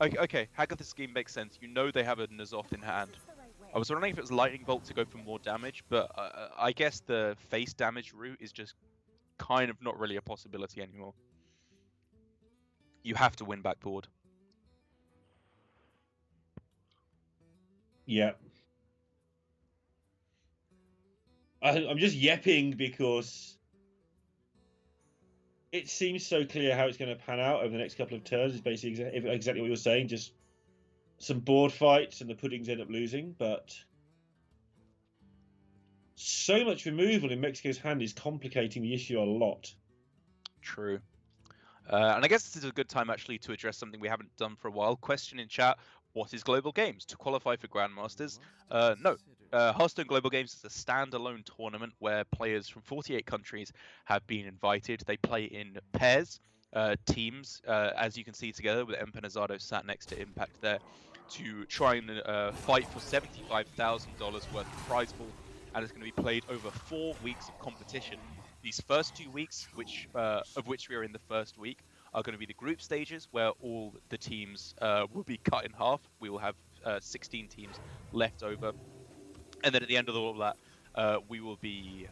okay, Hagatha's scheme makes sense. You know they have a N'Zoth in hand. I was wondering if it was Lightning Bolt to go for more damage, but I guess the face damage route is just kind of not really a possibility anymore. You have to win back board. Yeah. I'm just yapping because it seems so clear how it's going to pan out over the next couple of turns. It's basically exactly what you're saying. Just some board fights and the puddings end up losing. But so much removal in Mexico's hand is complicating the issue a lot. True. And I guess this is a good time actually to address something we haven't done for a while. Question in chat: what is Global Games? To qualify for Grandmasters? No. Hearthstone Global Games is a standalone tournament where players from 48 countries have been invited. They play in pairs, teams, as you can see together with Empanizado sat next to Impact there, to try and fight for $75,000 worth of prize pool. And it's going to be played over 4 weeks of competition these first 2 weeks, of which we are in the first week, are going to be the group stages where all the teams will be cut in half. We will have 16 teams left over, and then at the end of all of that, we will be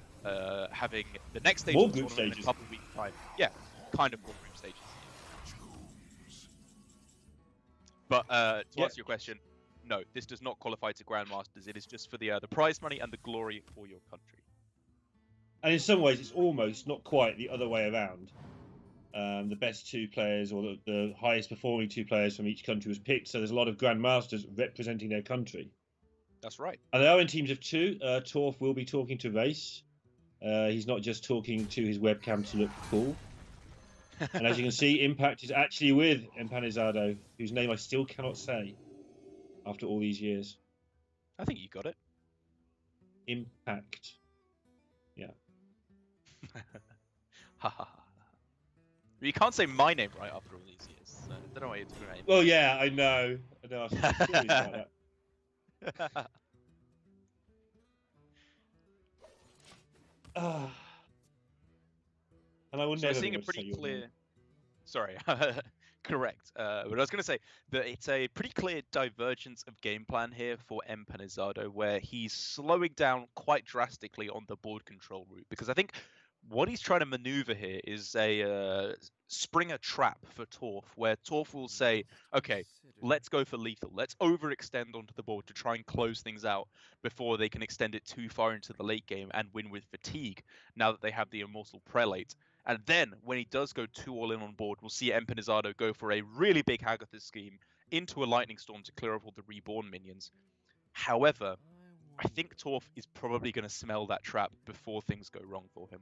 having the next stage More of the group tournament stages. in a couple of weeks' time. Yeah, kind of more group stages. But to answer your question, no, this does not qualify to Grandmasters. It is just for the prize money and the glory for your country. And in some ways, it's almost not quite the other way around. The best 2 players or the highest performing 2 players from each country was picked. So there's a lot of Grandmasters representing their country. That's right. And they are in teams of 2. Torf will be talking to Race. He's not just talking to his webcam to look cool. And as you can see, Impact is actually with Empanizado, whose name I still cannot say after all these years. I think you got it. Impact. Yeah. You can't say my name right after all these years. So I don't know why you're talking about Well, yeah, I know. I know. I'm curious about that. And I would So never we're seeing be a able to say pretty your clear. name. Sorry, correct. But I was going to say that it's a pretty clear divergence of game plan here for Empanizado, where he's slowing down quite drastically on the board control route, because I think what he's trying to maneuver here is a Springer trap for Torf, where Torf will say, okay, let's go for lethal. Let's overextend onto the board to try and close things out before they can extend it too far into the late game and win with fatigue, now that they have the Immortal Prelate. And then, when he does go 2 all in on board, we'll see Empanizado go for a really big Hagatha scheme into a Lightning Storm to clear off all the Reborn minions. However, I think Torf is probably going to smell that trap before things go wrong for him.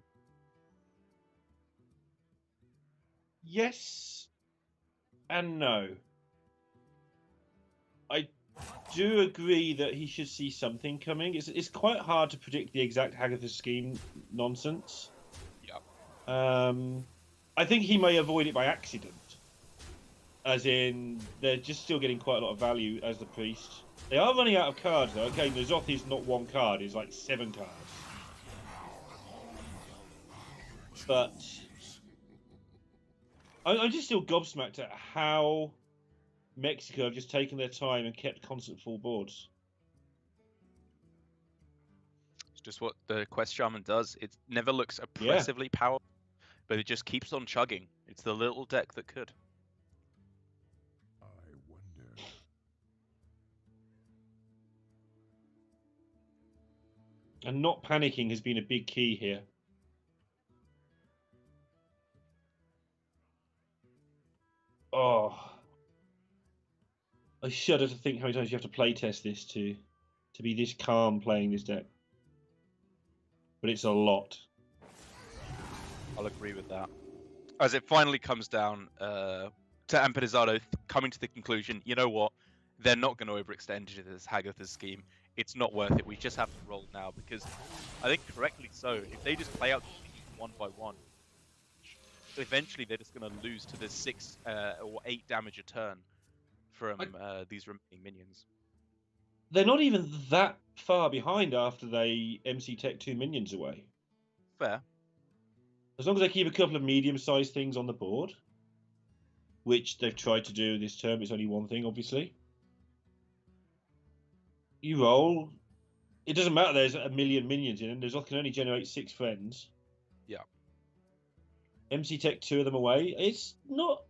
Yes and no. I do agree that he should see something coming. It's quite hard to predict the exact Hagatha scheme nonsense. Yeah. I think he may avoid it by accident. As in, they're just still getting quite a lot of value as the priest. They are running out of cards, though. Okay, Nazoth is not 1 card, it's like 7 cards. But I'm just still gobsmacked at how Mexico have just taken their time and kept constant full boards. It's just what the Quest Shaman does. It never looks oppressively powerful, but it just keeps on chugging. It's the little deck that could. I wonder. And not panicking has been a big key here. Oh, I shudder to think how many times you have to play test this to be this calm playing this deck. But it's a lot. I'll agree with that. As it finally comes down to Empanizado coming to the conclusion, you know what? They're not going to overextend into this Hagatha scheme. It's not worth it. We just have to roll now, because I think correctly so. If they just play out one by one, eventually they're just going to lose to the 6 or 8 damage a turn from these remaining minions. They're not even that far behind after they MC Tech 2 minions away. Fair. As long as they keep a couple of medium-sized things on the board, which they've tried to do this term, it's only one thing, obviously. You roll. It doesn't matter there's a million minions in, and Nazoth can only generate 6 friends. Yeah. MC Tech 2 of them away. It's not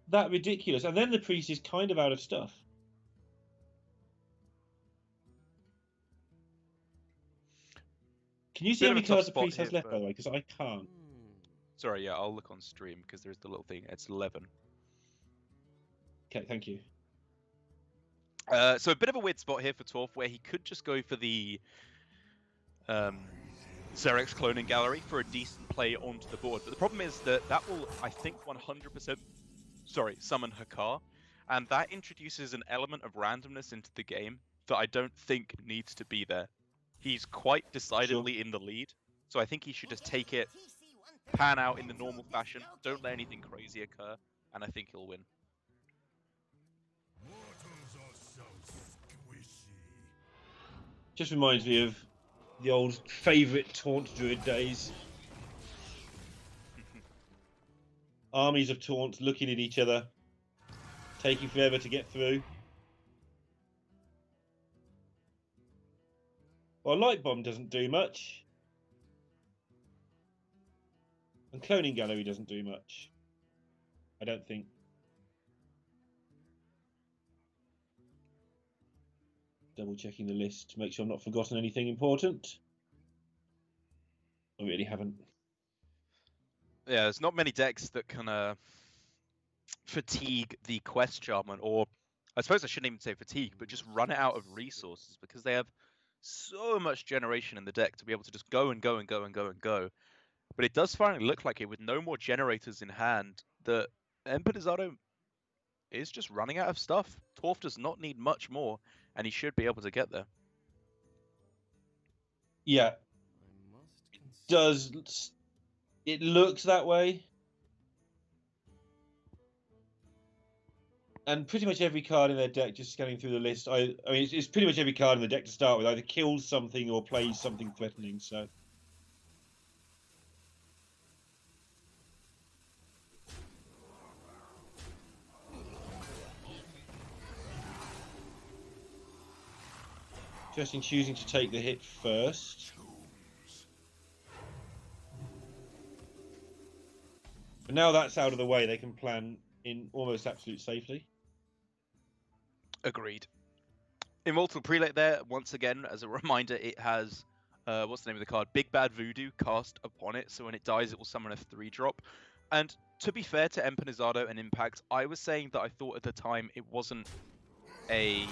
that ridiculous. And then the priest is kind of out of stuff. Can you see how many cards the priest has left, by the way? Because I can't. Sorry, yeah, I'll look on stream because there's the little thing. It's 11. Okay, thank you. So a bit of a weird spot here for Torf, where he could just go for the Xerx cloning gallery for a decent play onto the board. But the problem is that will, I think, 100% summon Hakar, and that introduces an element of randomness into the game that I don't think needs to be there. He's quite decidedly in the lead, so I think he should just take it, pan out in the normal fashion, don't let anything crazy occur, and I think he'll win. Just reminds me of The old favourite taunt druid days. Armies of taunts looking at each other, taking forever to get through. Well, Light Bomb doesn't do much. And Cloning Gallery doesn't do much. I don't think. Double checking the list to make sure I've not forgotten anything important. I really haven't. Yeah, there's not many decks that can fatigue the Quest Shaman, or I suppose I shouldn't even say fatigue, but just run it out of resources, because they have so much generation in the deck to be able to just go and go and go and go and go. But it does finally look like it, with no more generators in hand, that Empanizado is just running out of stuff. Torf does not need much more, and he should be able to get there. Yeah. I must consider. Does it looks that way? And pretty much every card in their deck, just scanning through the list, I mean, it's pretty much every card in the deck to start with either kills something or plays something threatening, so. Interesting choosing to take the hit first. But now that's out of the way, they can plan in almost absolute safety. Agreed. Immortal Prelate there, once again, as a reminder, it has, what's the name of the card? Big Bad Voodoo cast upon it, so when it dies, it will summon a 3-drop. And to be fair to Empanizado and Impact, I was saying that I thought at the time it wasn't a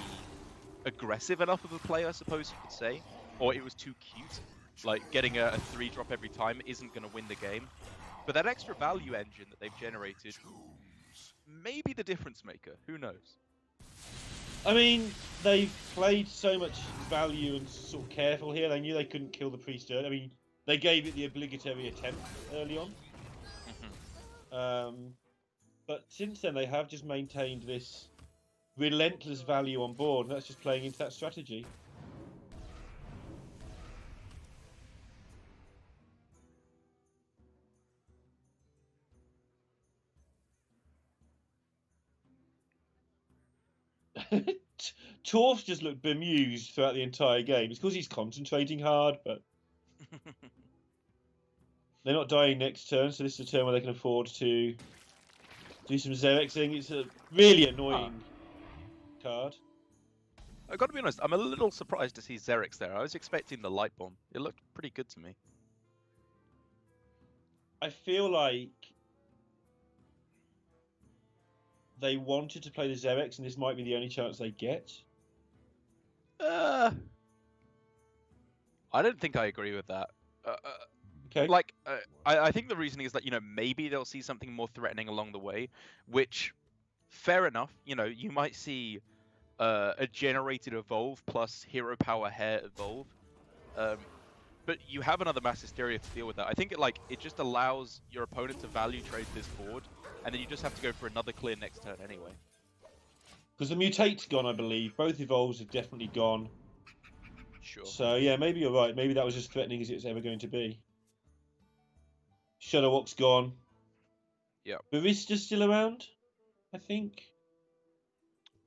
aggressive enough of a play, I suppose you could say, or it was too cute. Like, getting a 3-drop every time isn't going to win the game. But that extra value engine that they've generated may be the difference maker. Who knows? I mean, they played so much value and sort of careful here. They knew they couldn't kill the priest early. I mean, they gave it the obligatory attempt early on. But since then, they have just maintained this relentless value on board, and that's just playing into that strategy. Torf just looked bemused throughout the entire game. It's because he's concentrating hard, but they're not dying next turn, so this is a turn where they can afford to do some Xerexing. It's a really annoying card. I've got to be honest, I'm a little surprised to see Xerix there. I was expecting the Light Bomb. It looked pretty good to me. I feel like they wanted to play the Xerix, and this might be the only chance they get. I don't think I agree with that. Okay. Like, I think the reasoning is that, maybe they'll see something more threatening along the way, which, fair enough, you might see a generated evolve plus hero power hair evolve. But you have another Mass Hysteria to deal with that. I think it just allows your opponent to value trade this board, and then you just have to go for another clear next turn anyway. Because the Mutate's gone, I believe. Both evolves have definitely gone. Sure. So, yeah, maybe you're right. Maybe that was as threatening as it's ever going to be. Shadowwalk's gone. Yeah. Barista's still around, I think.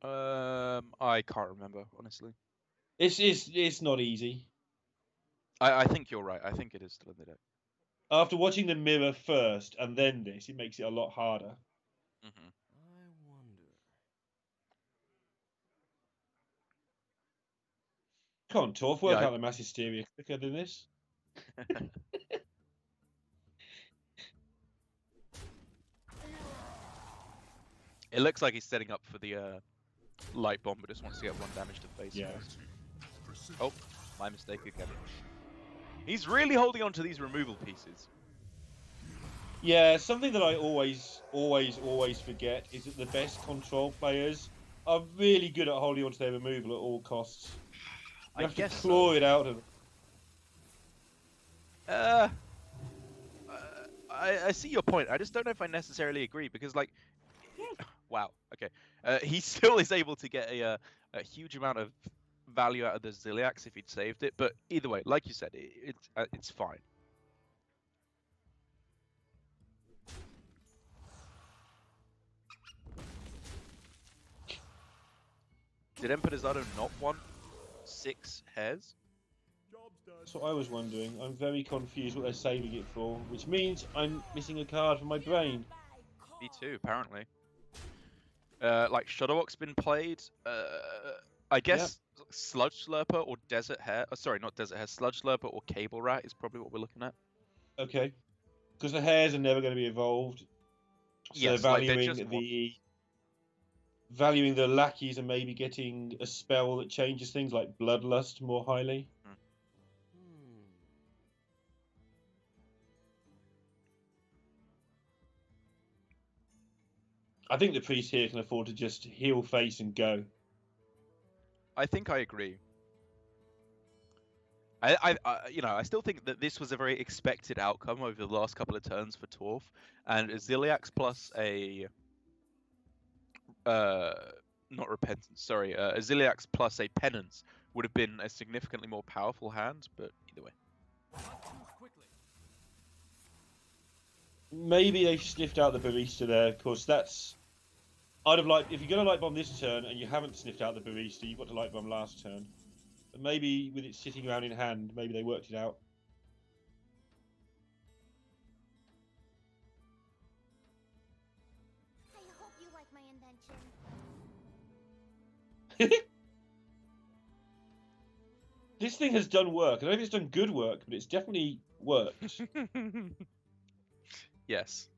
I can't remember, honestly. It's not easy. I think you're right. I think it is still in the deck. After watching the mirror first and then this, it makes it a lot harder. Mm-hmm. I wonder. Come on, Torf, work out the Mass Hysteria quicker than this. It looks like he's setting up for the Light Bomb, but just wants to get 1 damage to the face Yeah. first. Oh, my mistake again. He's really holding on to these removal pieces. Yeah, something that I always forget is that the best control players are really good at holding onto their removal at all costs. You have to claw it out of. I see your point. I just don't know if I necessarily agree, because wow, okay. He still is able to get a huge amount of value out of the Ziliax if he'd saved it. But either way, like you said, it's fine. Did Emperorado not want 6 hairs? That's what I was wondering. I'm very confused what they're saving it for, which means I'm missing a card from my brain. Me too, apparently. Like Shadowbox's been played. I guess Sludge Slurper or Desert Hare. Oh, sorry, not Desert Hare. Sludge Slurper or Cable Rat is probably what we're looking at. Okay. Because the hairs are never going to be evolved. So Yes, valuing the lackeys and maybe getting a spell that changes things like Bloodlust more highly. I think the priest here can afford to just heal face and go. I think I agree. I still think that this was a very expected outcome over the last couple of turns for Torf, and a Ziliax plus a not repentance, sorry, a Ziliax plus a penance would have been a significantly more powerful hand, but either way. Maybe they sniffed out the barista there, because that's... I'd have liked... If you're going to light bomb this turn and you haven't sniffed out the barista, you've got to light bomb last turn. But maybe with it sitting around in hand, maybe they worked it out. I hope you like my invention. This thing has done work. I don't know if it's done good work, but it's definitely worked. Yes.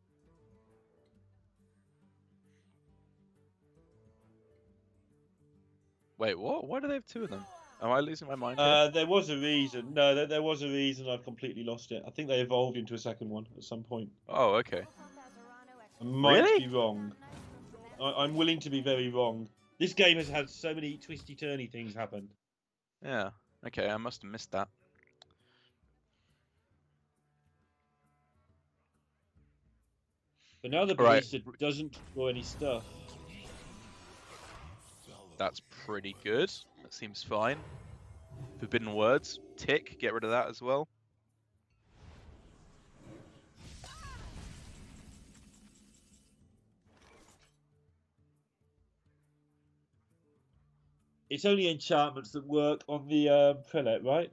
Wait, what? Why do they have 2 of them? Am I losing my mind here? There was a reason. No, there was a reason. I've completely lost it. I think they evolved into a second one at some point. Oh, okay. I might Really? be wrong. I'm willing to be very wrong. This game has had so many twisty-turny things happen. Yeah. Okay, I must have missed that. But now the Right. barista doesn't draw any stuff. That's pretty good. That seems fine. Forbidden words. Tick. Get rid of that as well. It's only enchantments that work on the prelate, right?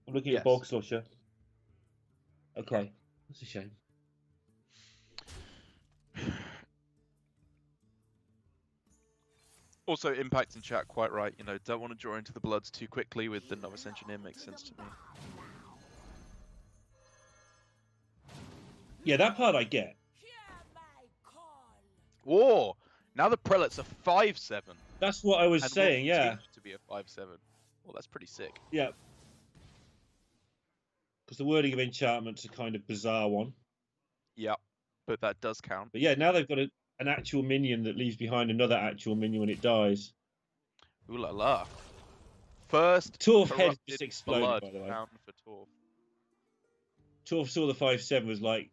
I'm looking Yes. at Bog Slosher. Okay, that's a shame. Also, impact in chat, quite right. You know, don't want to draw into the bloods too quickly with the novice engineer. Makes sense to me. Yeah, that part I get. Whoa! Now the prelates are 5/7. That's what I was and saying, will yeah. continue to be a 5/7. Well, that's pretty sick. Yeah. Because the wording of enchantment's a kind of bizarre one. Yeah, but that does count. But yeah, now they've got an actual minion that leaves behind another actual minion when it dies. Ooh la la. First Torf head corrupted just exploded, blood by the way. found for Torf. Torf saw the 5/7 was like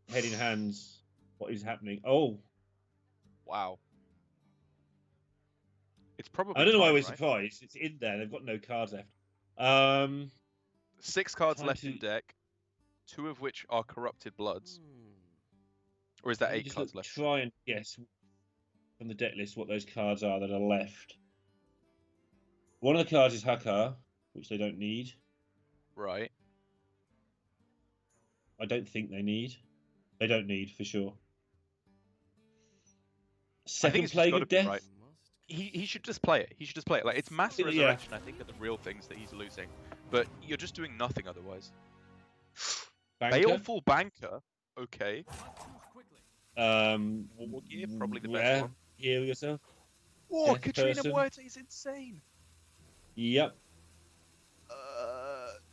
head in hands. What is happening? Oh, Wow. It's probably. I don't know why time, we're right? surprised. It's in there. They've got no cards left. 6 cards time left to- in deck, 2 of which are corrupted bloods. Or is that let me 8 just cards look, left? try and guess from the deck list what those cards are that are left. One of the cards is Hakar, which they don't need. Right. I don't think they need. They don't need for sure. I think Second it's just Plague gotta of be Death. right. He should just play it. He should just play it. Like, it's Mass Yeah. Resurrection, I think, are the real things that he's losing. But you're just doing nothing otherwise. Banker. Baleful Banker. Okay. War Gear, probably the best one. Heal yourself. Whoa, Death Katrina person. Muerte is insane. Yep.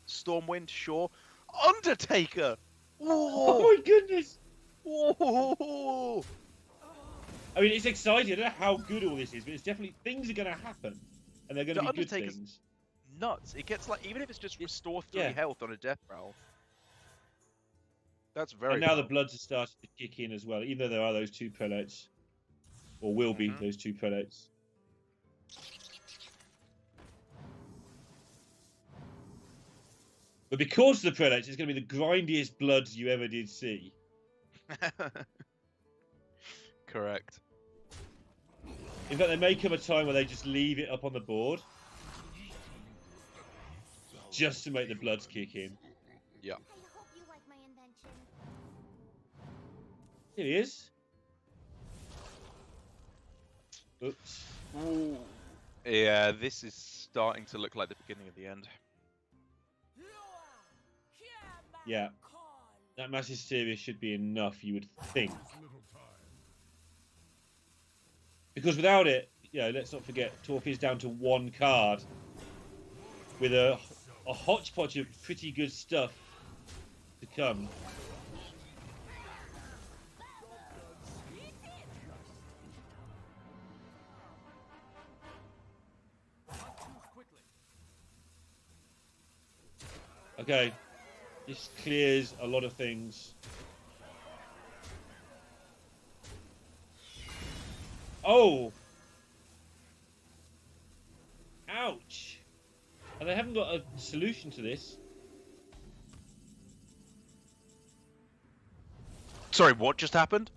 Stormwind, sure. Undertaker. Oh Whoa. my goodness! Whoa. I mean, it's exciting. I don't know how good all this is, but it's definitely things are going to happen, and they're going to The be good Undertaker's things. Nuts. It gets like, even if it's just restore 3 Yeah. health on a death roll. That's very And now the powerful. bloods are starting to kick in as well, even though there are those 2 prelates. or will be those 2 prelates. But because of the prelates, it's going to be the grindiest bloods you ever did see. Correct. In fact, there may come a time where they just leave it up on the board just to make the bloods kick in. Yeah. I hope you like my invention. Here he is. Oops. Ooh. Yeah, this is starting to look like the beginning of the end. Yeah. That Mass Hysteria should be enough, you would think. Because without it, let's not forget, Torf is down to 1 card with a hodgepodge of pretty good stuff to come. Okay, this clears a lot of things. Oh! Ouch! And they haven't got a solution to this. Sorry, what just happened?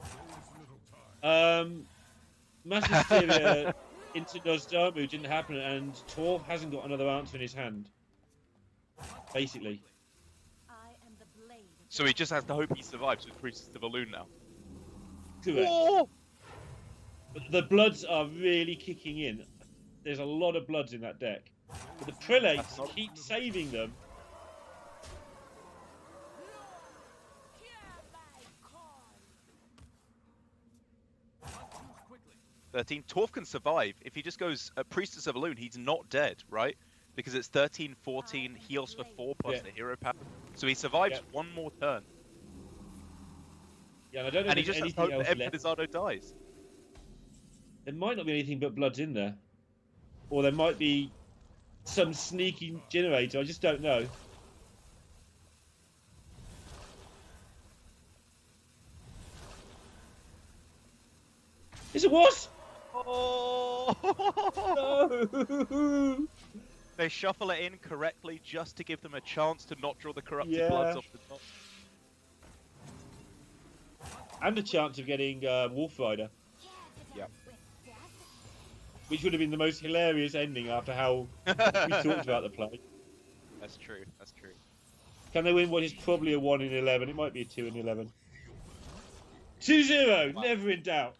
Mass Hysteria into Nozdormu didn't happen, and Torv hasn't got another answer in his hand. Basically. So he just has to hope he survives with Priestess of Elune now. Correct. Whoa! But the bloods are really kicking in. There's a lot of bloods in that deck. But the prelates keep saving them. Torf can survive. If he just goes Priestess of Elune, he's not dead, right? Because it's 13, 14, heals for 4 plus the hero power. So he survives 1 more turn. Yeah, and I don't know and if he there's just has to anything hope else that left. Empedizado dies. There might not be anything but bloods in there. Or there might be some sneaky generator, I just don't know. Yes, it was! Oh! No! They shuffle it in correctly just to give them a chance to not draw the corrupted Yeah. bloods off the top. And a chance of getting Wolf Rider. Yep. Which would have been the most hilarious ending after how we talked about the play. That's true, that's true. Can they win what is probably a 1 in 11? It might be a 2 in 11. 2-0, Wow. never in doubt.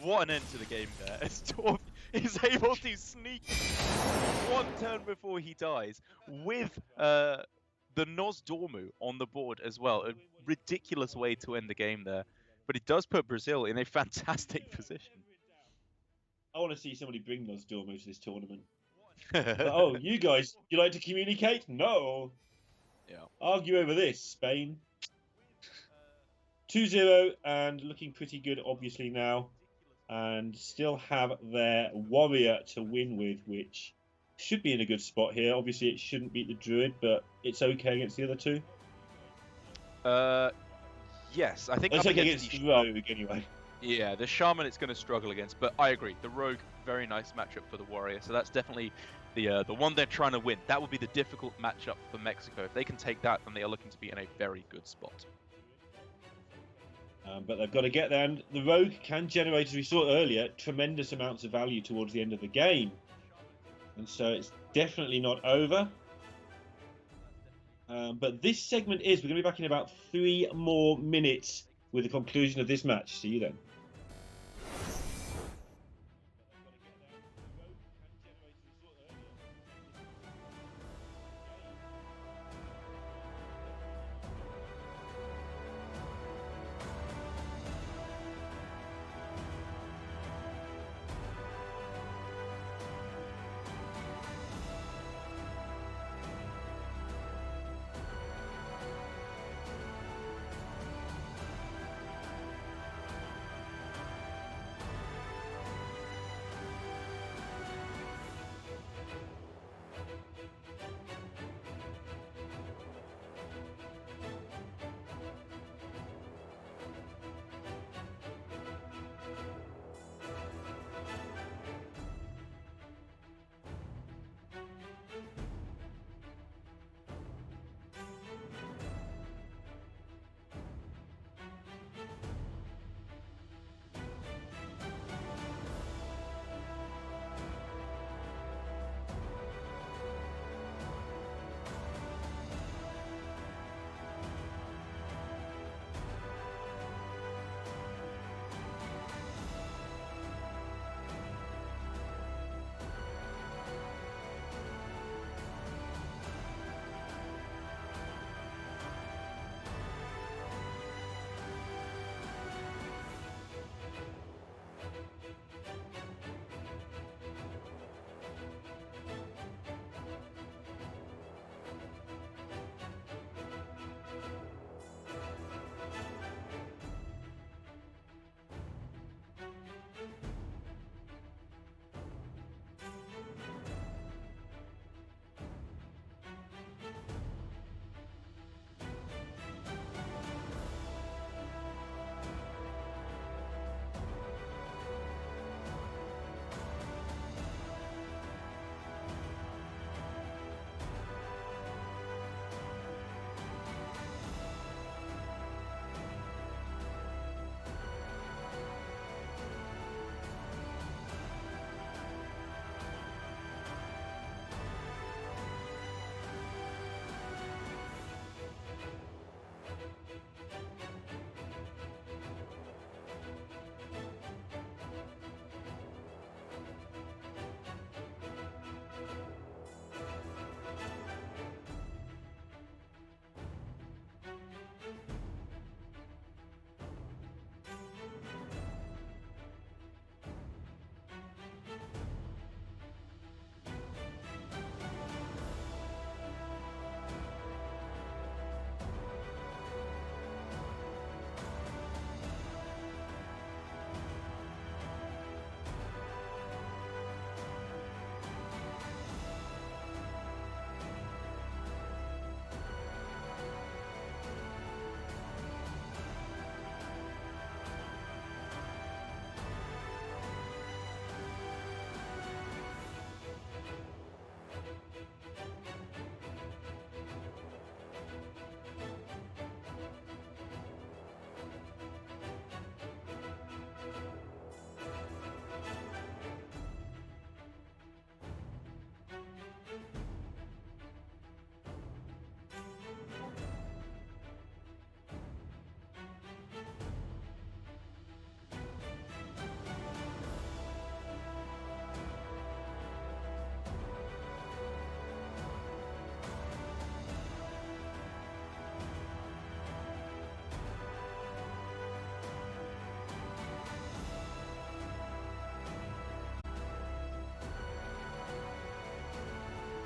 What an end to the game there. As Torf is able to sneak 1 turn before he dies with the Nozdormu on the board as well. A ridiculous way to end the game there. But it does put Brazil in a fantastic position. I want to see somebody bring Nozdormu to this tournament. But, oh, you guys, you like to communicate? No. Yeah. Argue over this, Spain. 2-0 and looking pretty good, obviously, now. And still have their warrior to win with, which should be in a good spot here. Obviously, it shouldn't beat the druid, but it's okay against the other 2. Yes, I think It's up okay against the rogue, anyway. Yeah, the shaman it's going to struggle against, but I agree. The rogue, very nice matchup for the warrior. So that's definitely the one they're trying to win. That would be the difficult matchup for Mexico. If they can take that, then they are looking to be in a very good spot. But they've got to get there, and the rogue can generate, as we saw earlier, tremendous amounts of value towards the end of the game. And so it's definitely not over. But this segment is, we're going to be back in about 3 more minutes with the conclusion of this match. See you then.